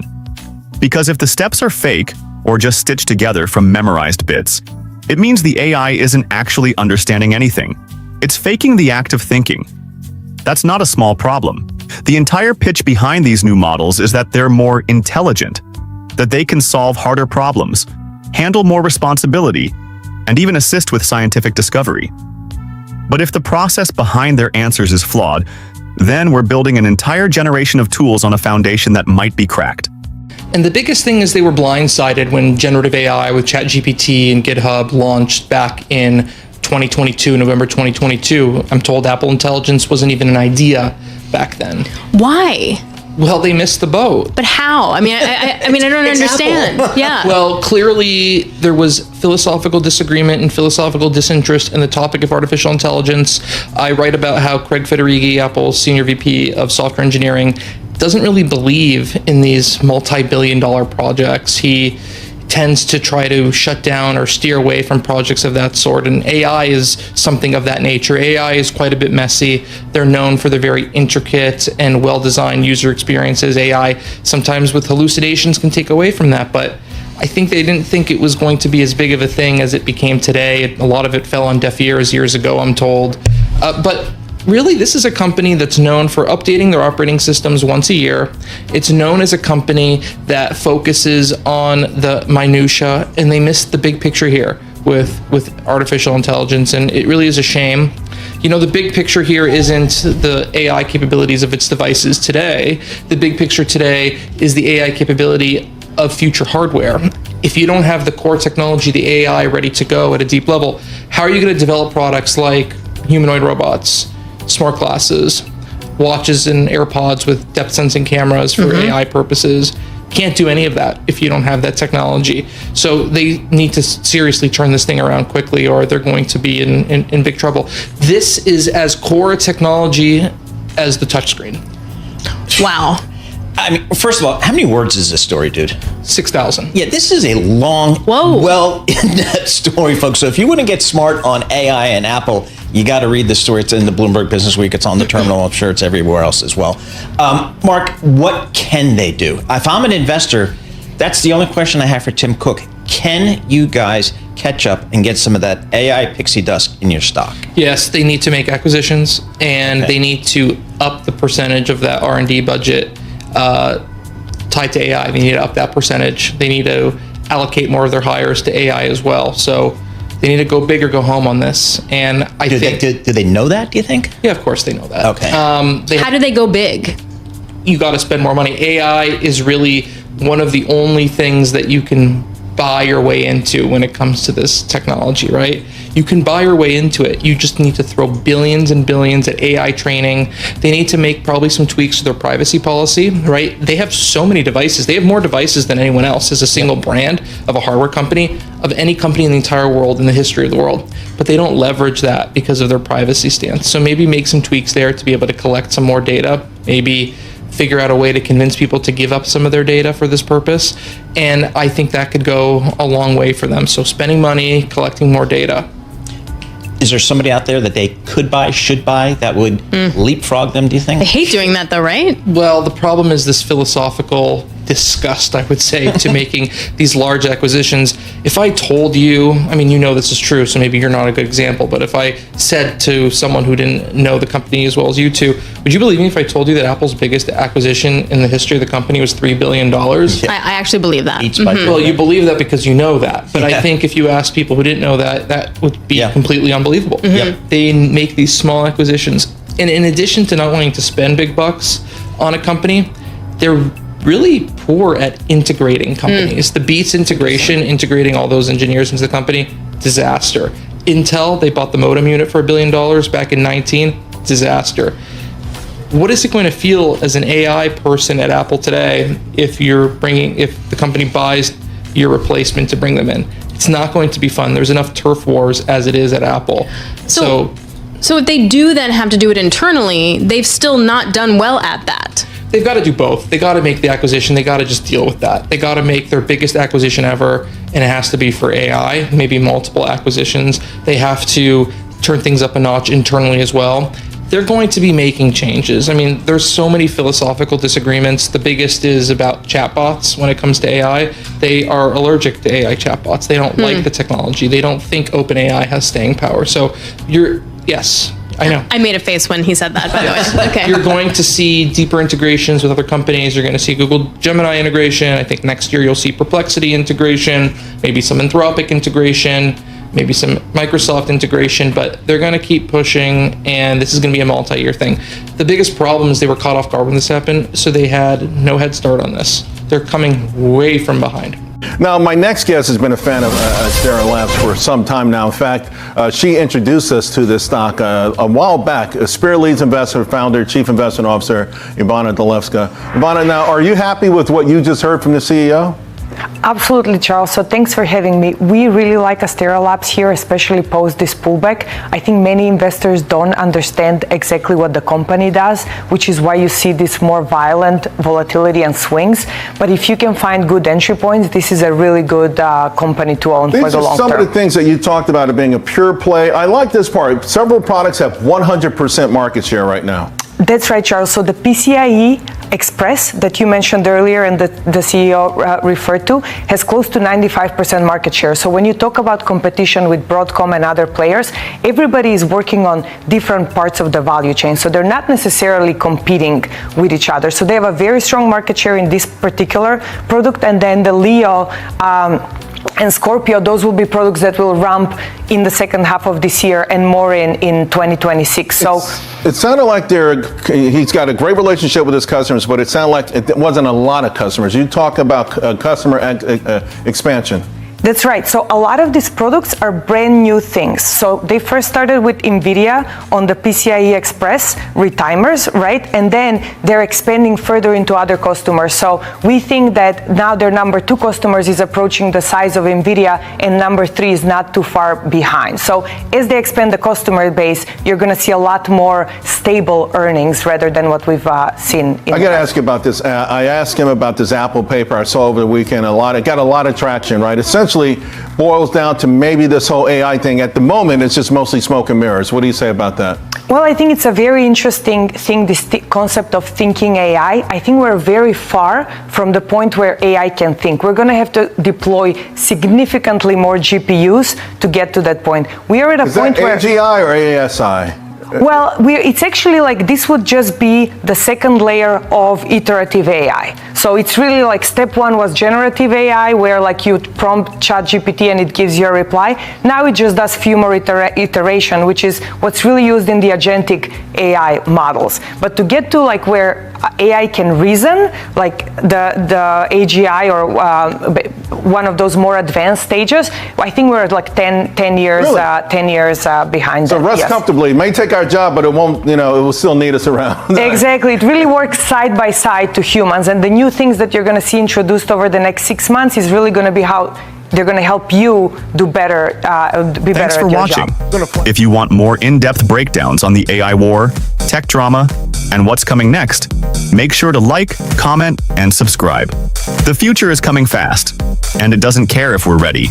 [SPEAKER 4] because if the steps are fake or just stitched together from memorized bits, it means the AI isn't actually understanding anything. It's faking the act of thinking. That's not a small problem. The entire pitch behind these new models is that they're more intelligent, that they can solve harder problems, handle more responsibility, and even assist with scientific discovery. But if the process behind their answers is flawed, then we're building an entire generation of tools on a foundation that might be cracked.
[SPEAKER 9] And the biggest thing is they were blindsided when generative AI with ChatGPT and GitHub launched back in 2022, November 2022. I'm told Apple Intelligence wasn't even an idea back then.
[SPEAKER 13] Why?
[SPEAKER 9] Well, they missed the boat.
[SPEAKER 13] But how? I mean, I don't understand. Yeah.
[SPEAKER 9] Well, clearly there was philosophical disagreement and philosophical disinterest in the topic of artificial intelligence. I write about how Craig Federighi, Apple's senior VP of software engineering, doesn't really believe in these multi-billion-dollar projects. He tends to try to shut down or steer away from projects of that sort, and AI is something of that nature. AI is quite a bit messy. They're known for their very intricate and well-designed user experiences. AI, sometimes with hallucinations, can take away from that, but I think they didn't think it was going to be as big of a thing as it became today. A lot of it fell on deaf ears years ago, I'm told. But Really, this is a company that's known for updating their operating systems once a year. It's known as a company that focuses on the minutia, and they missed the big picture here with artificial intelligence, and it really is a shame. You know, the big picture here isn't the AI capabilities of its devices today. The big picture today is the AI capability of future hardware. If you don't have the core technology, the AI ready to go at a deep level, how are you going to develop products like humanoid robots, smart glasses, watches and AirPods with depth sensing cameras for AI purposes? Can't do any of that if you don't have that technology. So they need to seriously turn this thing around quickly, or they're going to be in big trouble. This is as core a technology as the touchscreen.
[SPEAKER 13] Wow.
[SPEAKER 3] I mean, first of all, how many words is this story, dude?
[SPEAKER 9] 6,000.
[SPEAKER 3] Yeah, this is a long, well in-depth story, folks. So if you want to get smart on AI and Apple, you got to read this story. It's in the Bloomberg Business Week. It's on the terminal. I'm sure it's everywhere else as well. Mark, what can they do? If I'm an investor, that's the only question I have for Tim Cook. Can you guys catch up and get some of that AI pixie dust in your stock?
[SPEAKER 9] Yes, they need to make acquisitions, and they need to up the percentage of that R&D budget tied to AI. They need to up that percentage. They need to allocate more of their hires to AI as well. So they need to go big or go home on this. And I think...
[SPEAKER 3] Do they know that, do you think?
[SPEAKER 9] Yeah, of course they know that.
[SPEAKER 3] Okay.
[SPEAKER 13] How do they go big?
[SPEAKER 9] You got to spend more money. AI is really one of the only things that you can buy your way into when it comes to this technology, right? You can buy your way into it. You just need to throw billions and billions at AI training. They need to make probably some tweaks to their privacy policy, right? They have so many devices. They have more devices than anyone else as a single brand of a hardware company, of any company in the entire world, in the history of the world. But they don't leverage that because of their privacy stance. So maybe make some tweaks there to be able to collect some more data, maybe figure out a way to convince people to give up some of their data for this purpose. And I think that could go a long way for them. So spending money, collecting more data.
[SPEAKER 3] Is there somebody out there that they could buy, should buy, that would leapfrog them, do you think?
[SPEAKER 13] They hate doing that though, right?
[SPEAKER 9] Well, the problem is this philosophical disgust, I would say, to making these large acquisitions. If I told you, I mean, you know this is true, so maybe you're not a good example, but if I said to someone who didn't know the company as well as you two, would you believe me if I told you that Apple's biggest acquisition in the history of the company was $3 billion?
[SPEAKER 13] I actually believe that.
[SPEAKER 9] Well, you believe that because you know that, but I think if you ask people who didn't know that, that would be completely unbelievable. They make these small acquisitions. And in addition to not wanting to spend big bucks on a company, they're really poor at integrating companies. The Beats integration, integrating all those engineers into the company, disaster. Intel, they bought the modem unit for $1 billion back in 19, disaster. What is it going to feel as an AI person at Apple today if the company buys your replacement to bring them in? It's not going to be fun. There's enough turf wars as it is at Apple. So
[SPEAKER 13] if they do then have to do it internally, they've still not done well at that.
[SPEAKER 9] They've got to do both. They got to make the acquisition. They got to just deal with that. They got to make their biggest acquisition ever, and it has to be for AI, maybe multiple acquisitions. They have to turn things up a notch internally as well. They're going to be making changes. I mean, there's so many philosophical disagreements. The biggest is about chatbots when it comes to AI. They are allergic to AI chatbots. They don't like the technology. They don't think OpenAI has staying power. So yes, I know.
[SPEAKER 13] I made a face when he said that, by the way. Okay.
[SPEAKER 9] You're going to see deeper integrations with other companies. You're going to see Google Gemini integration. I think next year you'll see Perplexity integration, maybe some Anthropic integration, maybe some Microsoft integration, but they're going to keep pushing, and this is going to be a multi-year thing. The biggest problem is they were caught off guard when this happened, so they had no head start on this. They're coming way from behind.
[SPEAKER 12] Now, my next guest has been a fan of Astera Labs for some time now. In fact, she introduced us to this stock a while back. Spirit Leads Investor, founder, chief investment officer, Ivana Dalevska. Ivana, now, are you happy with what you just heard from the CEO?
[SPEAKER 18] Absolutely, Charles. So thanks for having me. We really like Astera Labs here, especially post this pullback. I think many investors don't understand exactly what the company does, which is why you see this more violent volatility and swings. But if you can find good entry points, this is a really good company to own for the long term.
[SPEAKER 12] These are some of the things that you talked about it being a pure play. I like this part. Several products have 100% market share right now.
[SPEAKER 18] That's right, Charles. So the PCIe Express that you mentioned earlier and that the CEO referred to has close to 95% market share. So when you talk about competition with Broadcom and other players, everybody is working on different parts of the value chain. So they're not necessarily competing with each other. So they have a very strong market share in this particular product. And then the Leo and Scorpio, those will be products that will ramp in the second half of this year and more in 2026. So
[SPEAKER 12] it sounded like he's got a great relationship with his customers, but it sounded like it wasn't a lot of customers. You talk about customer expansion.
[SPEAKER 18] That's right. So a lot of these products are brand new things. So they first started with NVIDIA on the PCIe Express retimers, right? And then they're expanding further into other customers. So we think that now their number 2 customers is approaching the size of NVIDIA, and number 3 is not too far behind. So as they expand the customer base, you're going to see a lot more stable earnings rather than what we've seen.
[SPEAKER 12] I got to ask you about this. I asked him about this Apple paper I saw over the weekend. It got a lot of traction, right? Essentially boils down to maybe this whole AI thing. At the moment, it's just mostly smoke and mirrors. What do you say about that?
[SPEAKER 18] Well, I think it's a very interesting thing, this concept of thinking AI. I think we're very far from the point where AI can think. We're going to have to deploy significantly more GPUs to get to that point. We are at a point where...
[SPEAKER 12] Is that AGI or ASI?
[SPEAKER 18] Well, it's actually like this would just be the second layer of iterative AI. So it's really like step 1 was generative AI, where like you prompt ChatGPT and it gives you a reply. Now it just does few more iteration, which is what's really used in the agentic AI models. But to get to like where AI can reason, like the AGI or one of those more advanced stages, I think we're at like 10 years, really? 10 years behind.
[SPEAKER 12] So rest comfortably. It may take our job, but it won't. It will still need us around.
[SPEAKER 18] Exactly. It really works side by side to humans, and the new things that you're going to see introduced over the next 6 months is really going to be how they're going to help you do better, be better
[SPEAKER 4] Thanks for
[SPEAKER 18] at your
[SPEAKER 4] watching.
[SPEAKER 18] job.
[SPEAKER 4] If you want more in-depth breakdowns on the AI war, tech drama, and what's coming next, make sure to like, comment, and subscribe. The future is coming fast, and it doesn't care if we're ready.